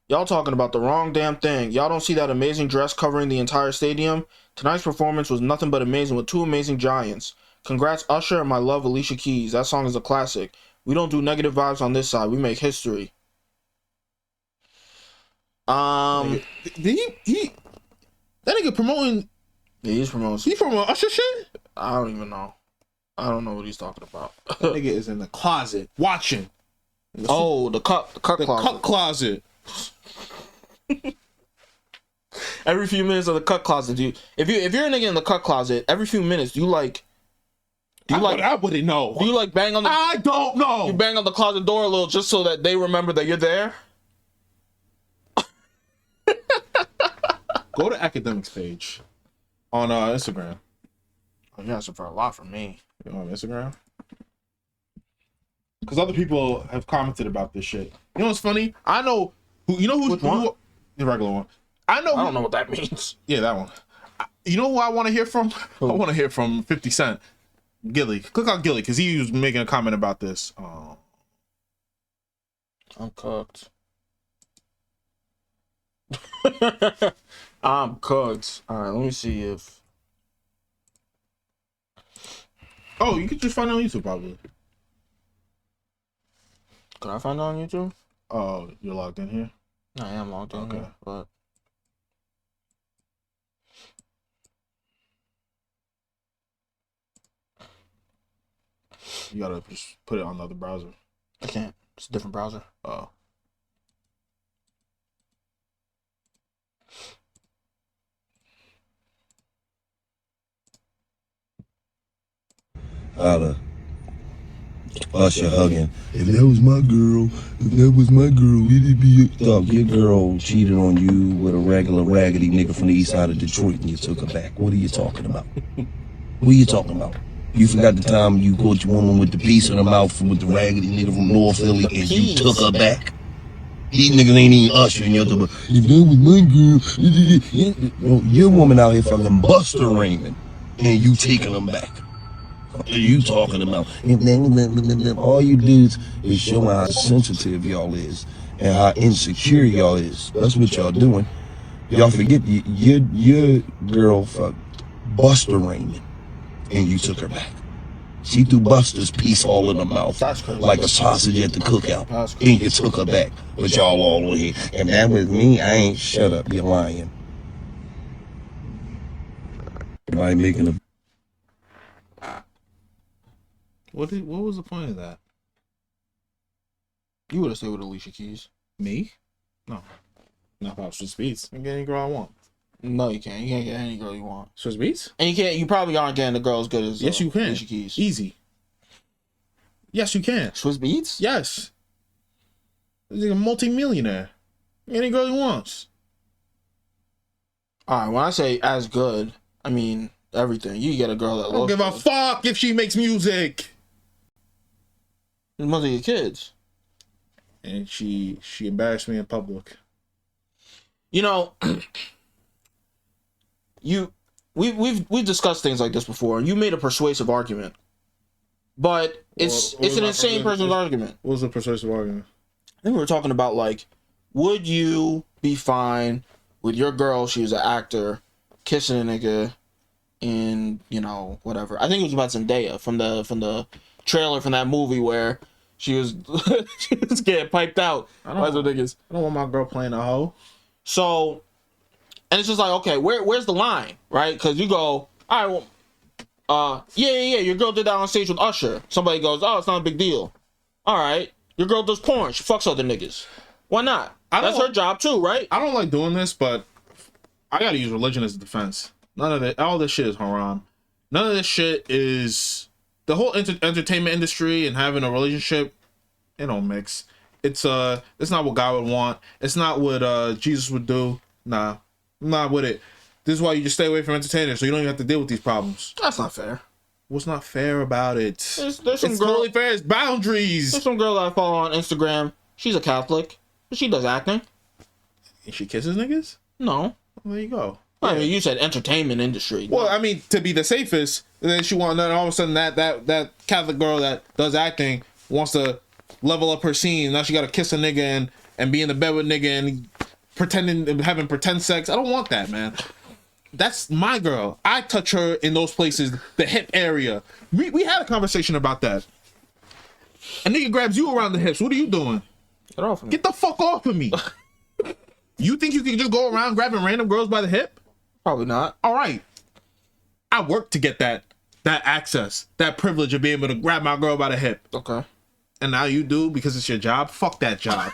y'all talking about the wrong damn thing. Y'all don't see that amazing dress covering the entire stadium? Tonight's performance was nothing but amazing with two amazing giants. Congrats, Usher, and my love, Alicia Keys. That song is a classic. We don't do negative vibes on this side. We make history. Did he that nigga promoting? Yeah, he's promoting. He promoting Usher shit? I don't even know. I don't know what he's talking about. That nigga is in the closet watching. Oh, the cut closet. Cut closet. Every few minutes of the cut closet, dude. If you're a nigga in the cut closet, every few minutes, I wouldn't know. Do you like bang on the? I don't know. You bang on the closet door a little just so that they remember that you're there. Go to academics page on Instagram. Oh, you're asking for a lot from me. You know, on Instagram. Because other people have commented about this shit. You know what's funny? I know who. You know who's the regular one. I don't know what that means. Yeah, that one. You know who I want to hear from? Who? I want to hear from 50 Cent. Gilly. Click on Gilly because he was making a comment about this. I'm cooked. I'm cooked. All right, let me see if. Oh, you could just find it on YouTube probably. Can I find it on YouTube? Oh, you're logged in here? I am logged in here, but. You gotta just put it on the other browser. I can't. It's a different browser. Oh. Holla. Usher hugging. If that was my girl, it'd be dog. Your girl cheated on you with a regular raggedy nigga from the east side of Detroit and you took her back. What are you talking about? What are you talking about? You forgot the time you caught your woman with the piece in her mouth with the raggedy nigga from North Philly and you took her back? These niggas ain't even Usher and you're talking about, if that was my girl, your woman out here fucking Buster Raymond and you taking them back. What are you talking about? All you dudes is showing how sensitive y'all is and how insecure y'all is. That's what y'all doing. Y'all forget your girl fucked Buster Raymond and you took her back. She threw Buster's piece all in her mouth like a sausage at the cookout and you took her back. But y'all all on here. And that was me, I ain't shut up, you're lying. I ain't making a What was the point of that? You would have stayed with Alicia Keys. Me? No. Not if I was just beats. I can get any girl I want. No, you can't. You can't get any girl you want. Swiss Beats? And you can't. You probably aren't getting a girl as good as. Yes, you can. Alicia Keys. Easy. Yes, you can. Swiss Beats? Yes. He's a multi-millionaire. Any girl he wants. All right. When I say as good, I mean everything. You get a girl that I don't looks give a good. fuck if she makes music. It's most of your kids. And she embarrassed me in public. You know, we've discussed things like this before, and you made a persuasive argument, but it's What was an my insane person's argument. What was the persuasive argument? I think we were talking about, like, would you be fine with your girl? She was an actor, kissing a nigga, in, you know, whatever. I think it was about Zendaya from the trailer from that movie where she was she was getting piped out by some niggas. I don't want my girl playing a hoe. So, and it's just like, okay, where's the line, right? Because you go, all right, well, yeah, your girl did that on stage with Usher. Somebody goes, oh, it's not a big deal. All right, your girl does porn. She fucks other niggas. Why not? That's her job too, right? I don't like doing this, but I gotta use religion as a defense. None of it, all this shit is haram. None of this shit is the whole entertainment industry and having a relationship. It don't mix. It's not what God would want. It's not what Jesus would do. Nah, I'm not with it. This is why you just stay away from entertainers, so you don't even have to deal with these problems. That's not fair. What's not fair about it? There's some It's girl, totally fair. It's boundaries. there's some girl that I follow on Instagram. She's a Catholic, but she does acting. And she kisses niggas? No. Well, there you go. I mean, you said entertainment industry. Well, I mean, to be the safest, and then she want, then all of a sudden that Catholic girl that does acting wants to level up her scene. Now she got to kiss a nigga and be in the bed with nigga and having pretend sex. I don't want that, man. That's my girl. I touch her in those places, the hip area. We had a conversation about that. A nigga grabs you around the hips. What are you doing? Get off of me. Get the fuck off of me. You think you can just go around grabbing random girls by the hip? Probably not. All right. I worked to get that access, that privilege of being able to grab my girl by the hip. Okay. And now you do because it's your job? Fuck that job.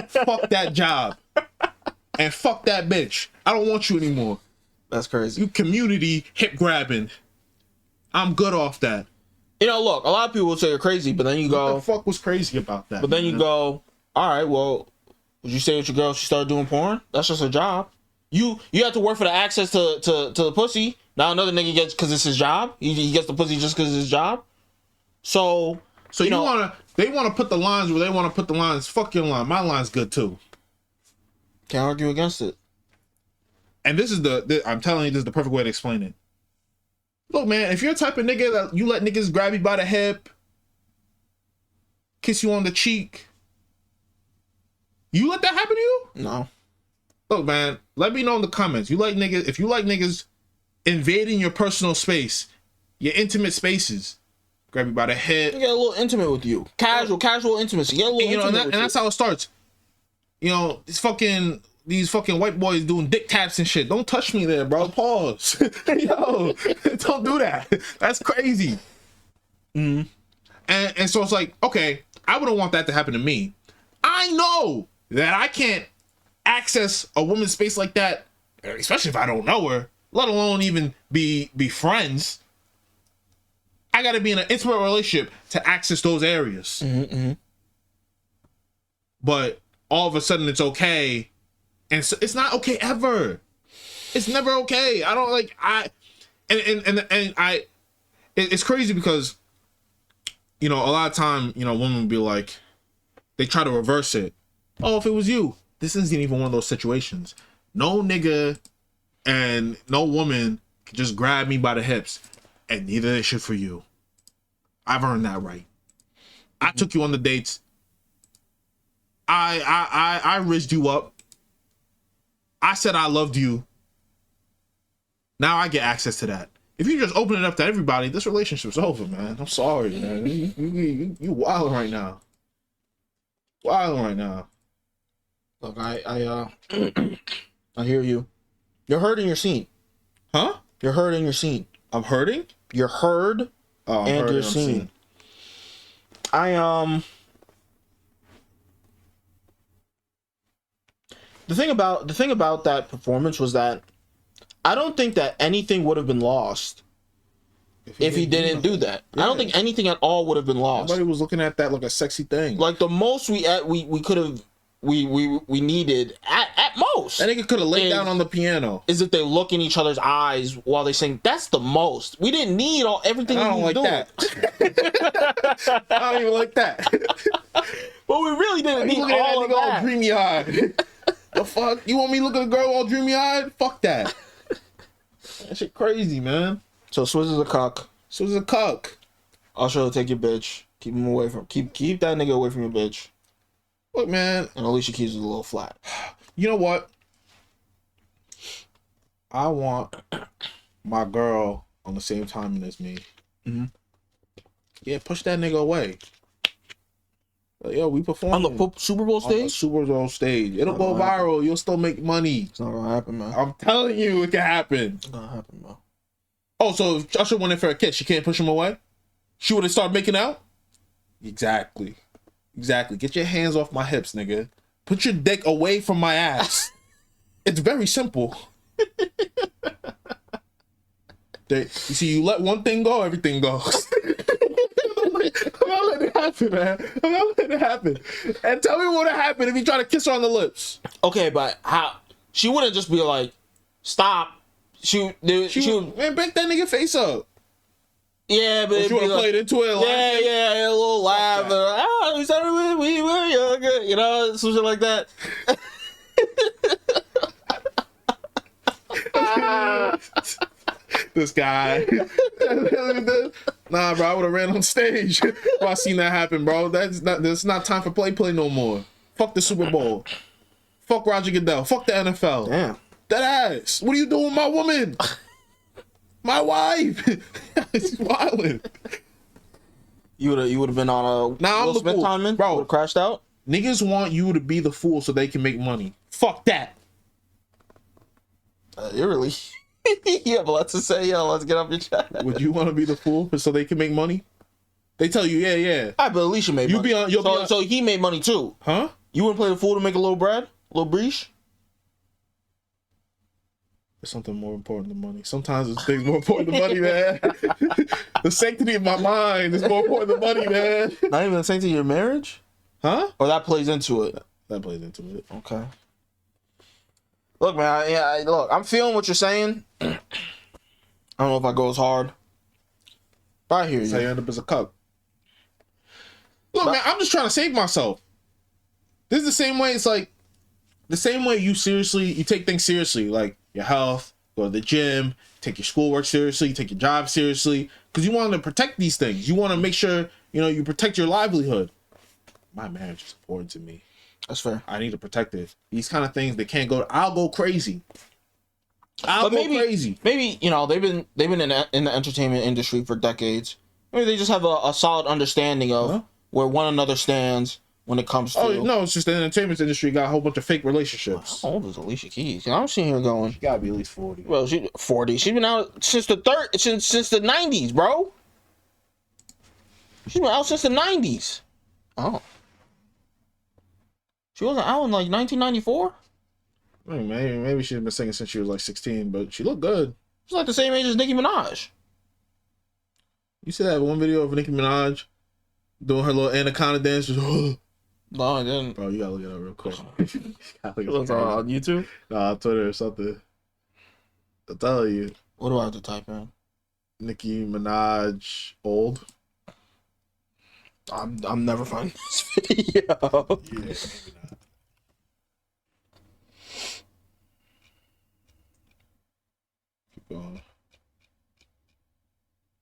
Fuck that job. And fuck that bitch. I don't want you anymore. That's crazy. You community hip grabbing. I'm good off that. You know, look, a lot of people would say you're crazy, but then you What go, the fuck was crazy about that? but then man? you go, all right, well, would you stay with your girl if she started doing porn? That's just her job. You have to work for the access to the pussy. Now another nigga gets, because it's his job. He gets the pussy just because it's his job. So they want to put the lines where they want to put the lines. Fuck your line. My line's good too. Can't argue against it. And this is I'm telling you, this is the perfect way to explain it. Look, man, if you're the type of nigga that you let niggas grab you by the hip, kiss you on the cheek, you let that happen to you? No. Look, man, let me know in the comments. If you like niggas invading your personal space, your intimate spaces, grab you by the hip. They get a little intimate with you. Casual intimacy. Get a little intimate with and that's how it starts. You know, these fucking white boys doing dick taps and shit. Don't touch me there, bro. Pause. Yo, don't do that. That's crazy. And so it's like, okay, I wouldn't want that to happen to me. I know that I can't access a woman's space like that, especially if I don't know her, let alone even be friends. I got to be in an intimate relationship to access those areas. But all of a sudden it's okay, and so it's not okay ever. It's never okay. I don't like it's crazy because, you know, a lot of time, you know, women would be like, they try to reverse it. Oh, if it was you. This isn't even one of those situations. No nigga and no woman can just grab me by the hips, and neither they should for you. I've earned that right. I took you on the dates. I rizzed you up. I said I loved you. Now I get access to that. If you just open it up to everybody, this relationship's over, man. I'm sorry, man. You wilding right now. Wilding right now. Look, I hear you. You're hurting your scene. Huh? You're hurting your scene. I'm hurting? You're heard and you're seen. The thing about that performance was that I don't think that anything would have been lost if he didn't do that. Yeah. I don't think anything at all would have been lost. Everybody was looking at that like a sexy thing. Like the most we could have we needed at most. That nigga could have laid down on the piano. Is if they look in each other's eyes while they sing. That's the most. We didn't need everything. I don't like that. I don't even like that. But we really didn't need all of that. All dreamy eyed. The fuck? You want me to look at a girl all dreamy eyed? Fuck that. That shit crazy, man. So Swizz is a cuck. So it's a cuck. Usher, take your bitch. Keep him away from. Keep that nigga away from your bitch. Look, man. And Alicia Keys is a little flat. You know what? I want my girl on the same timing as me. Mm-hmm. Yeah, push that nigga away. Like, yo, we performing On the Super Bowl on the stage? Super Bowl stage. It'll Not go gonna happen. viral. You'll still make money. It's not gonna happen, man. I'm telling you, it can happen. It's not gonna happen, bro. Oh, so if Usher went in for a kiss, she can't push him away? She would have started making out? Exactly. Get your hands off my hips, nigga. Put your dick away from my ass. It's very simple. You see, you let one thing go, everything goes. I'm not letting it happen, man. I'm not letting it happen. And tell me what would have happened if you try to kiss her on the lips. Okay, but how? She wouldn't just be like, "Stop." She would. Man, break that nigga face up. Yeah, but She would have played into it. Yeah, a little laugh. We started when we were younger, you know, some shit like that. This guy. Nah, bro, I would have ran on stage if I seen that happen, bro. That's not time for play no more. Fuck the Super Bowl. Fuck Roger Goodell. Fuck the NFL. Damn. That ass. What are you doing with my woman? My wife. She's wildin'. You would have been on a Nah, I'm Will the Smith fool. timing, Bro. would have crashed out. Niggas want you to be the fool so they can make money. Fuck that. You're really. You have a lot to say, yo. Let's get off your chat. Would you want to be the fool so they can make money? They tell you, yeah. I but Alicia made money. So he made money too. Huh? You wouldn't play the fool to make a little bread? A little breach? There's something more important than money. Sometimes it's things more important than money, man. The sanctity of my mind is more important than money, man. Not even the sanctity of your marriage? Huh? Or that plays into it? That plays into it. Okay. Look, man. Look, I'm feeling what you're saying. I don't know if I go as hard. But I hear That's how you you. end up as a cuck. Look, man, I'm just trying to save myself. This is the same way. It's like the same way you take things seriously, like your health, go to the gym, take your schoolwork seriously, take your job seriously, because you want to protect these things. You want to make sure you protect your livelihood. My marriage is important to me. That's fair. I need to protect it. These kind of things they can't go. I'll go crazy. But maybe they've been in the entertainment industry for decades. Maybe they just have a solid understanding of where one another stands when it comes to. Oh no, it's just the entertainment industry got a whole bunch of fake relationships. How old is Alicia Keys? I'm sitting here going. She gotta be at least 40. Well, she's 40. She's been out since the 90s, bro. She's been out since the 90s. Oh. She wasn't out in like 1994? Maybe she's been singing since she was like 16, but she looked good. She's like the same age as Nicki Minaj. You see that one video of Nicki Minaj doing her little anaconda dance? Just, No, I didn't. bro, you gotta look it up real quick. What's on YouTube? Nah, on Twitter or something. I'll tell you. What do I have to type in? Nicki Minaj old. I'm never finding this video. Yeah, maybe not. Keep going.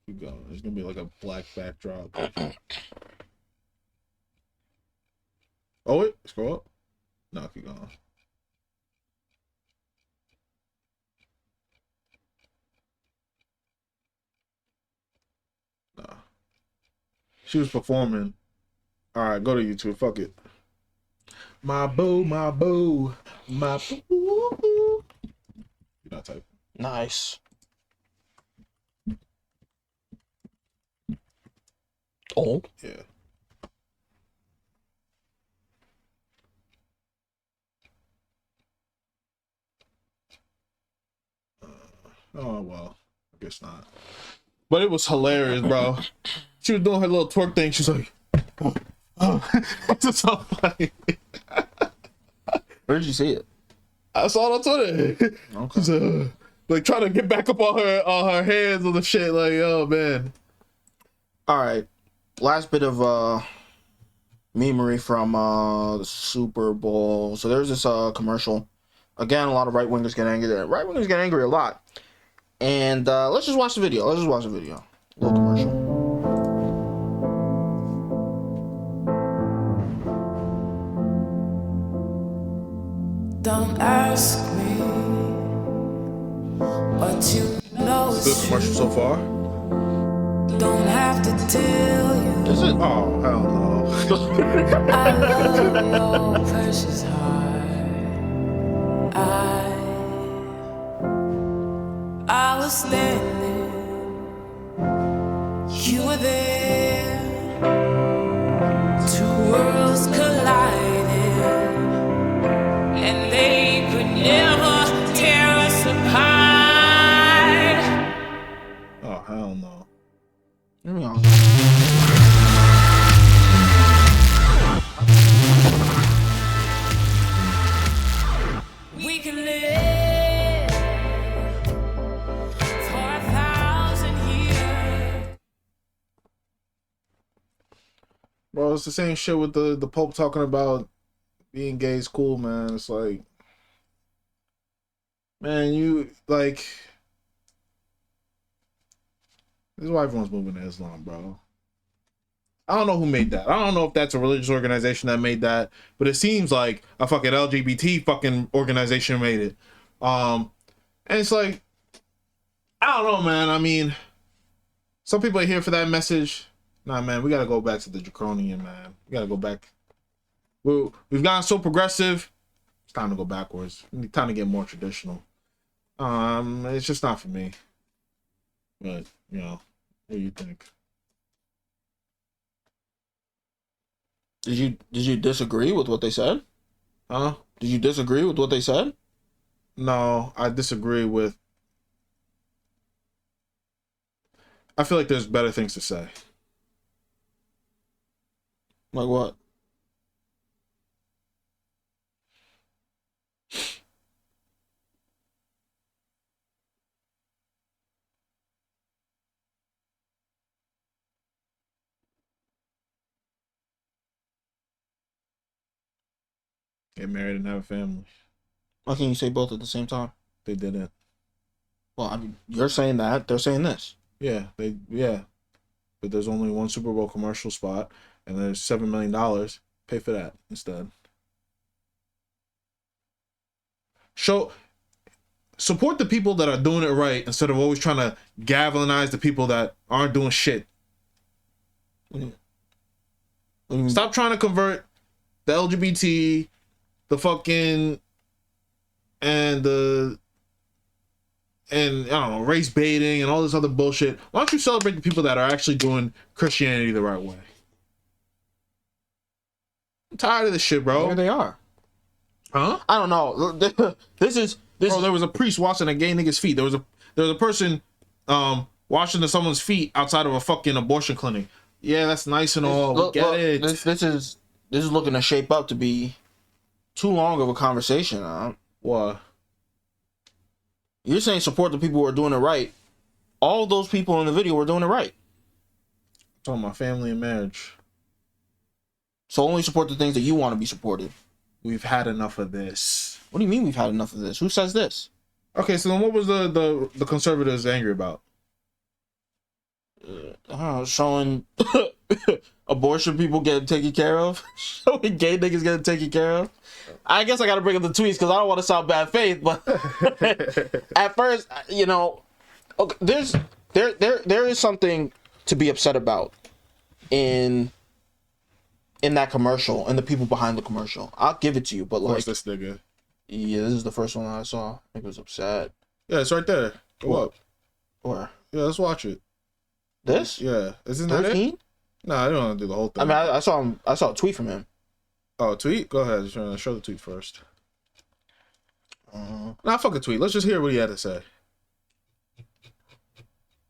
Keep going. There's gonna be like a black backdrop. Oh wait, scroll up. No, keep going. Nah. She was performing. Alright, go to YouTube. Fuck it. My boo, my boo, my boo. You're not typing. Nice. Oh. Yeah. Oh well, I guess not. But it was hilarious, bro. She was doing her little twerk thing. She's like, oh. It's so funny. Where did you see it? I saw it on Twitter. Okay. She's like trying to get back up on her hands on the shit. Like, oh man. All right. Last bit of memery from the Super Bowl. So there's this commercial. Again, a lot of right wingers get angry there. Right wingers get angry a lot. And let's just watch the video. Little commercial. Don't ask me what you know Good is commercial so far. don't have to tell you. Is it? Oh hell no. I love your precious heart. I was standing, you were there. Two worlds collided, and they could never tear us apart. Oh hell no. Here we go. We can live for 1,000 years. Bro, it's the same shit with the Pope talking about being gay is cool, man. It's like, man, you like, this is why everyone's moving to Islam, bro. I don't know who made that. I don't know if that's a religious organization that made that, but it seems like a fucking LGBT fucking organization made it. And it's like, I don't know, man. I mean, some people are here for that message. Nah, man, we gotta go back to the draconian, man. We gotta go back. We've gotten so progressive. It's time to go backwards. Time to get more traditional. It's just not for me. But you know, what do you think? Did you disagree with what they said? Huh? Did you disagree with what they said? No, I disagree with. I feel like there's better things to say. Like what? Get married and have a family. Why can't you say both at the same time? They didn't. Well, I mean, you're saying that, they're saying this. Yeah, but there's only one Super Bowl commercial spot, and there's $7 million. Pay for that instead. Support the people that are doing it right instead of always trying to galvanize the people that aren't doing shit. Stop trying to convert the LGBT, the fucking, and I don't know, race baiting and all this other bullshit. Why don't you celebrate the people that are actually doing Christianity the right way? I'm tired of this shit, bro. Here they are. Huh? I don't know. This. Bro, there was a priest washing a gay nigga's feet. There was a person washing someone's feet outside of a fucking abortion clinic. Yeah, that's nice and all. Look, Get it. This is looking to shape up to be too long of a conversation. What? You're saying support the people who are doing it right. All those people in the video were doing it right. I'm talking about family and marriage. So only support the things that you want to be supported. We've had enough of this. What do you mean we've had enough of this? Who says this? Okay, so then what was the conservatives angry about? Showing abortion people getting taken care of. Showing gay niggas getting taken care of. I guess I gotta bring up the tweets because I don't want to sound bad faith, but at first, you know, okay, there is something to be upset about in that commercial and the people behind the commercial. I'll give it to you, but like, this nigga. Yeah, this is the first one I saw. I think it was upset. Yeah, it's right there. Go up. Where? Yeah, let's watch it. This? Yeah, isn't that 13? it? No, I don't want to do the whole thing. I mean, I saw him. I saw a tweet from him. Oh, tweet? Go ahead. Show the tweet first. Nah, fuck a tweet. Let's just hear what he had to say.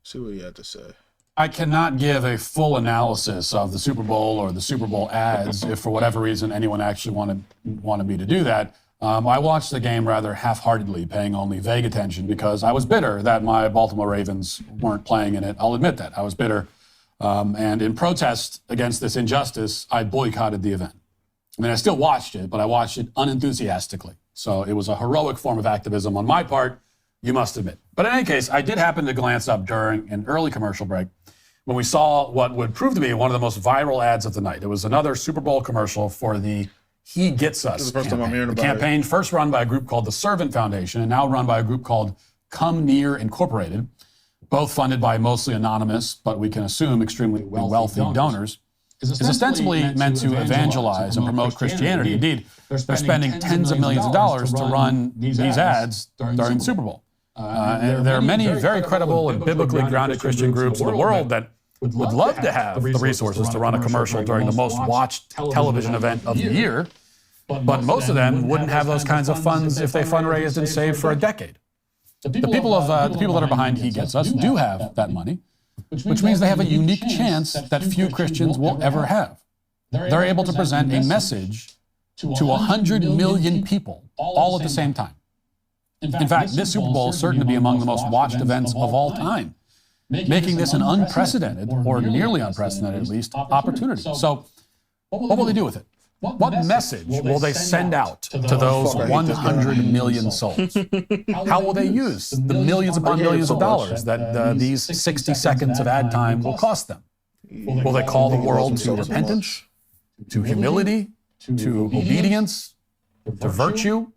See what he had to say. I cannot give a full analysis of the Super Bowl or the Super Bowl ads if for whatever reason anyone actually wanted me to do that. I watched the game rather half-heartedly, paying only vague attention because I was bitter that my Baltimore Ravens weren't playing in it. I'll admit that. I was bitter. And in protest against this injustice, I boycotted the event. I mean, I still watched it, but I watched it unenthusiastically. So it was a heroic form of activism on my part, you must admit. But in any case, I did happen to glance up during an early commercial break when we saw what would prove to be one of the most viral ads of the night. It was another Super Bowl commercial for the He Gets Us This is the first time I'm campaign. hearing The about campaign, first run by a group called the Servant Foundation and now run by a group called Come Near Incorporated, both funded by mostly anonymous, but we can assume extremely wealthy donors, is ostensibly meant to evangelize and promote Christianity. Indeed, they're spending tens of millions of dollars to run these ads during the Super Bowl. And there are many very credible and biblically grounded Christian groups in the world that would love to have the resources to run a commercial during the most watched television event of the year, but most of them wouldn't have those kinds of funds if they fundraised and saved for a decade. The people that are behind He Gets Us do have that money, which means they have a unique chance that few Christians will ever have. They're able to present a message to 100 million people all at the same time. In fact, this Super Bowl is certain to be among the most watched events of all time, making this an unprecedented, or nearly unprecedented at least, opportunity. So what will they do with it? What message will they send out to those 100 million souls? How will they use the millions upon millions of dollars that these 60 seconds of ad time will cost them? Will they call the world to repentance, to humility, to obedience, to virtue?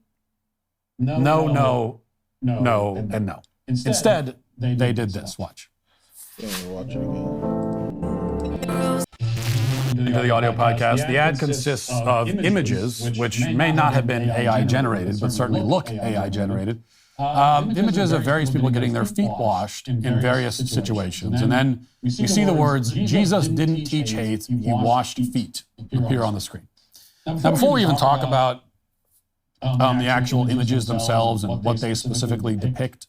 No, and no. Instead, they did this. Watch. Watch it again. To the audio podcast, the ad consists of images, which may not have been AI generated, but certainly look AI generated. Images of various people getting their feet washed in various situations. And then you see the words, Jesus didn't teach hate, he washed feet, appear on the screen. Now, before we even talk about the actual images themselves and what they specifically depict,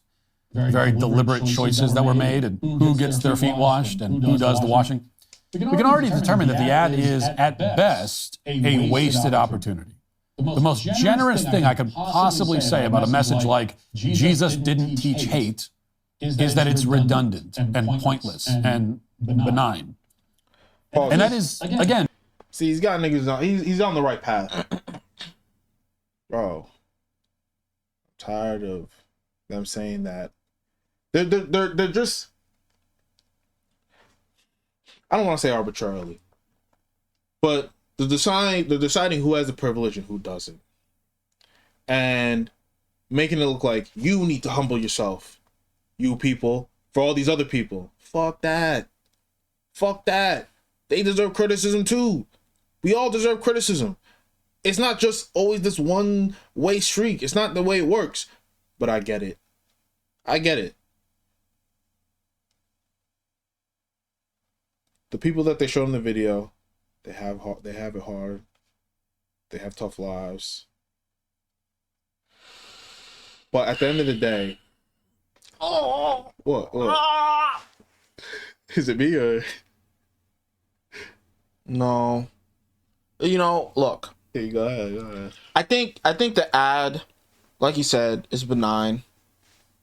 very deliberate choices that were made, and who gets their feet washed and who does the washing, we can already determine that the ad is, at best, a wasted opportunity. The most generous thing I could possibly say about a message like Jesus didn't teach hate is that it's redundant and pointless and benign. And that is, again... See, he's got niggas on... He's on the right path. Bro. I'm tired of them saying that. They're just... I don't want to say arbitrarily, but they're deciding who has the privilege and who doesn't, and making it look like you need to humble yourself, you people, for all these other people. Fuck that. Fuck that. They deserve criticism too. We all deserve criticism. It's not just always this one-way streak. It's not the way it works. But I get it. I get it. The people that they showed in the video, they have it hard. They have tough lives. But at the end of the day, what? Is it me or no? You know, look. Here you go ahead. I think the ad, like you said, is benign.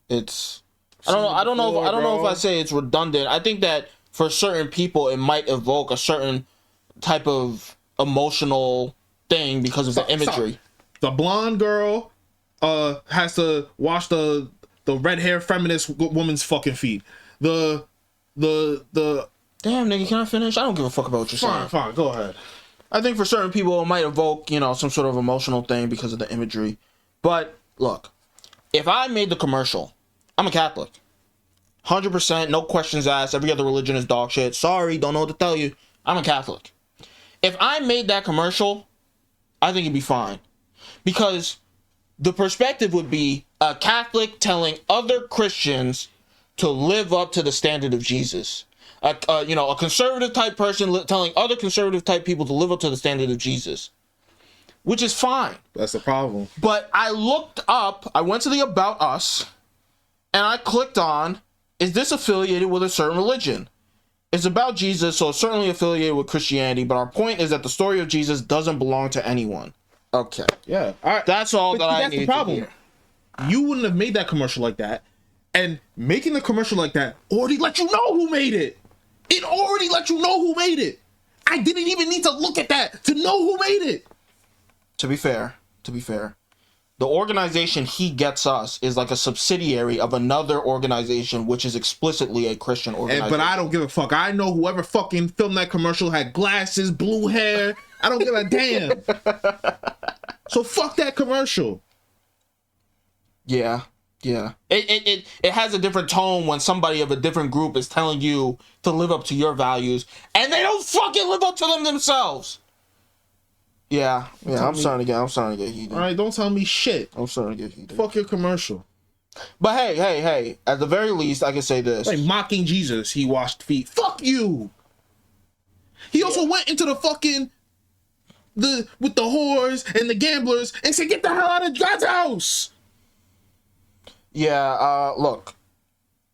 It's I don't know if I say it's redundant. I think that for certain people, it might evoke a certain type of emotional thing because of the imagery. The blonde girl has to wash the red hair feminist woman's fucking feet. The damn nigga, can I finish? I don't give a fuck about what you're saying. Fine, go ahead. I think for certain people, it might evoke, you know, some sort of emotional thing because of the imagery. But look, if I made the commercial, I'm a Catholic. 100%, no questions asked. Every other religion is dog shit. Sorry, don't know what to tell you. I'm a Catholic. If I made that commercial, I think it'd be fine. Because the perspective would be a Catholic telling other Christians to live up to the standard of Jesus. A conservative type person telling other conservative type people to live up to the standard of Jesus. Which is fine. That's the problem. But I looked up, I went to the About Us, and I clicked on is this affiliated with a certain religion? It's about Jesus, so it's certainly affiliated with Christianity, but our point is that the story of Jesus doesn't belong to anyone. Okay. Yeah. That's all But that I that's need the problem. to hear. You wouldn't have made that commercial like that. And making the commercial like that already let you know who made it. It already let you know who made it. I didn't even need to look at that to know who made it. To be fair, the organization He Gets Us is like a subsidiary of another organization which is explicitly a Christian organization. But I don't give a fuck. I know whoever fucking filmed that commercial had glasses, blue hair. I don't give a damn. So fuck that commercial. Yeah. It has a different tone when somebody of a different group is telling you to live up to your values and they don't fucking live up to them themselves. Yeah, I'm starting to get heated. All right, don't tell me shit. I'm starting to get heated. Fuck your commercial. But hey, at the very least, I can say this. Like mocking Jesus, he washed feet. Fuck you. He also went into the fucking with the whores and the gamblers and said, "Get the hell out of God's house." Yeah, look,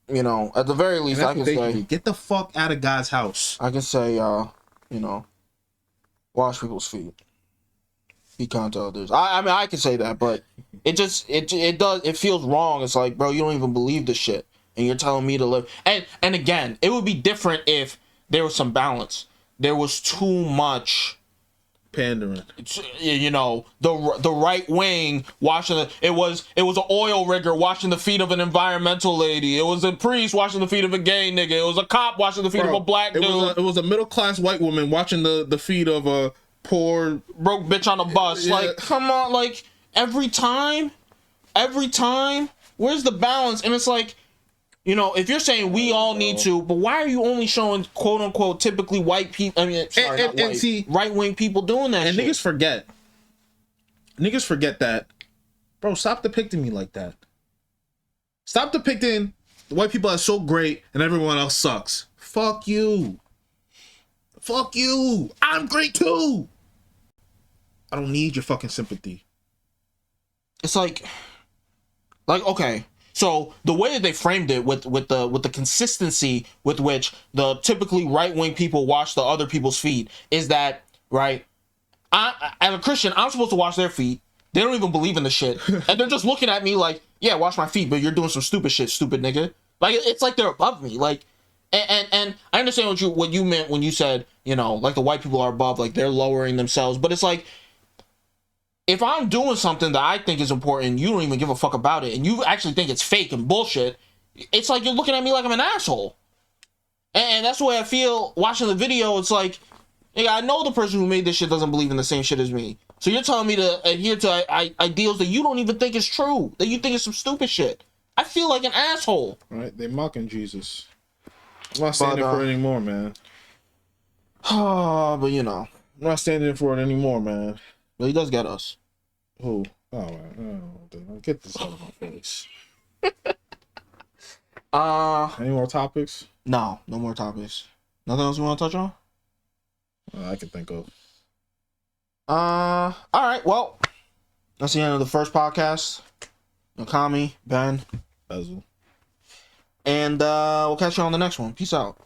at the very least, I can say, get the fuck out of God's house. I can say, wash people's feet. Be kind to others. I mean, I can say that, but it feels wrong. It's like, bro, you don't even believe this shit, and you're telling me to live. And again, it would be different if there was some balance. There was too much pandering. The right wing washing it was an oil rigger washing the feet of an environmental lady. It was a priest washing the feet of a gay nigga. It was a cop washing the feet of a black dude. It was a middle class white woman watching the feet of a poor broke bitch on a bus. Yeah. Like, come on, like every time, where's the balance? And it's like, if you're saying we all need to, but why are you only showing quote unquote typically white people? I mean, sorry, see, right wing people doing that. And shit. niggas forget that, bro. Stop depicting me like that. Stop depicting the white people as so great and everyone else sucks. Fuck you. I'm great too. I don't need your fucking sympathy. It's like okay. So the way that they framed it with the consistency with which the typically right wing people wash the other people's feet is that, right? As a Christian, I'm supposed to wash their feet. They don't even believe in the shit, and they're just looking at me like, yeah, wash my feet, but you're doing some stupid shit, stupid nigga. Like it's like they're above me. Like, and I understand what you meant when you said, like the white people are above, like they're lowering themselves, but it's like, if I'm doing something that I think is important, you don't even give a fuck about it, and you actually think it's fake and bullshit, it's like you're looking at me like I'm an asshole. And that's the way I feel watching the video. It's like, I know the person who made this shit doesn't believe in the same shit as me. So you're telling me to adhere to ideals that you don't even think is true, that you think is some stupid shit. I feel like an asshole. All right, they mocking Jesus. I'm not standing for it anymore, man. But I'm not standing for it anymore, man. But he does get us. Who? Oh, man. Get this out of my face. Any more topics? No more topics. Nothing else you want to touch on? I can think of. All right. Well, that's the end of the first podcast. Yokami, Ben, Bezel. and we'll catch you on the next one. Peace out.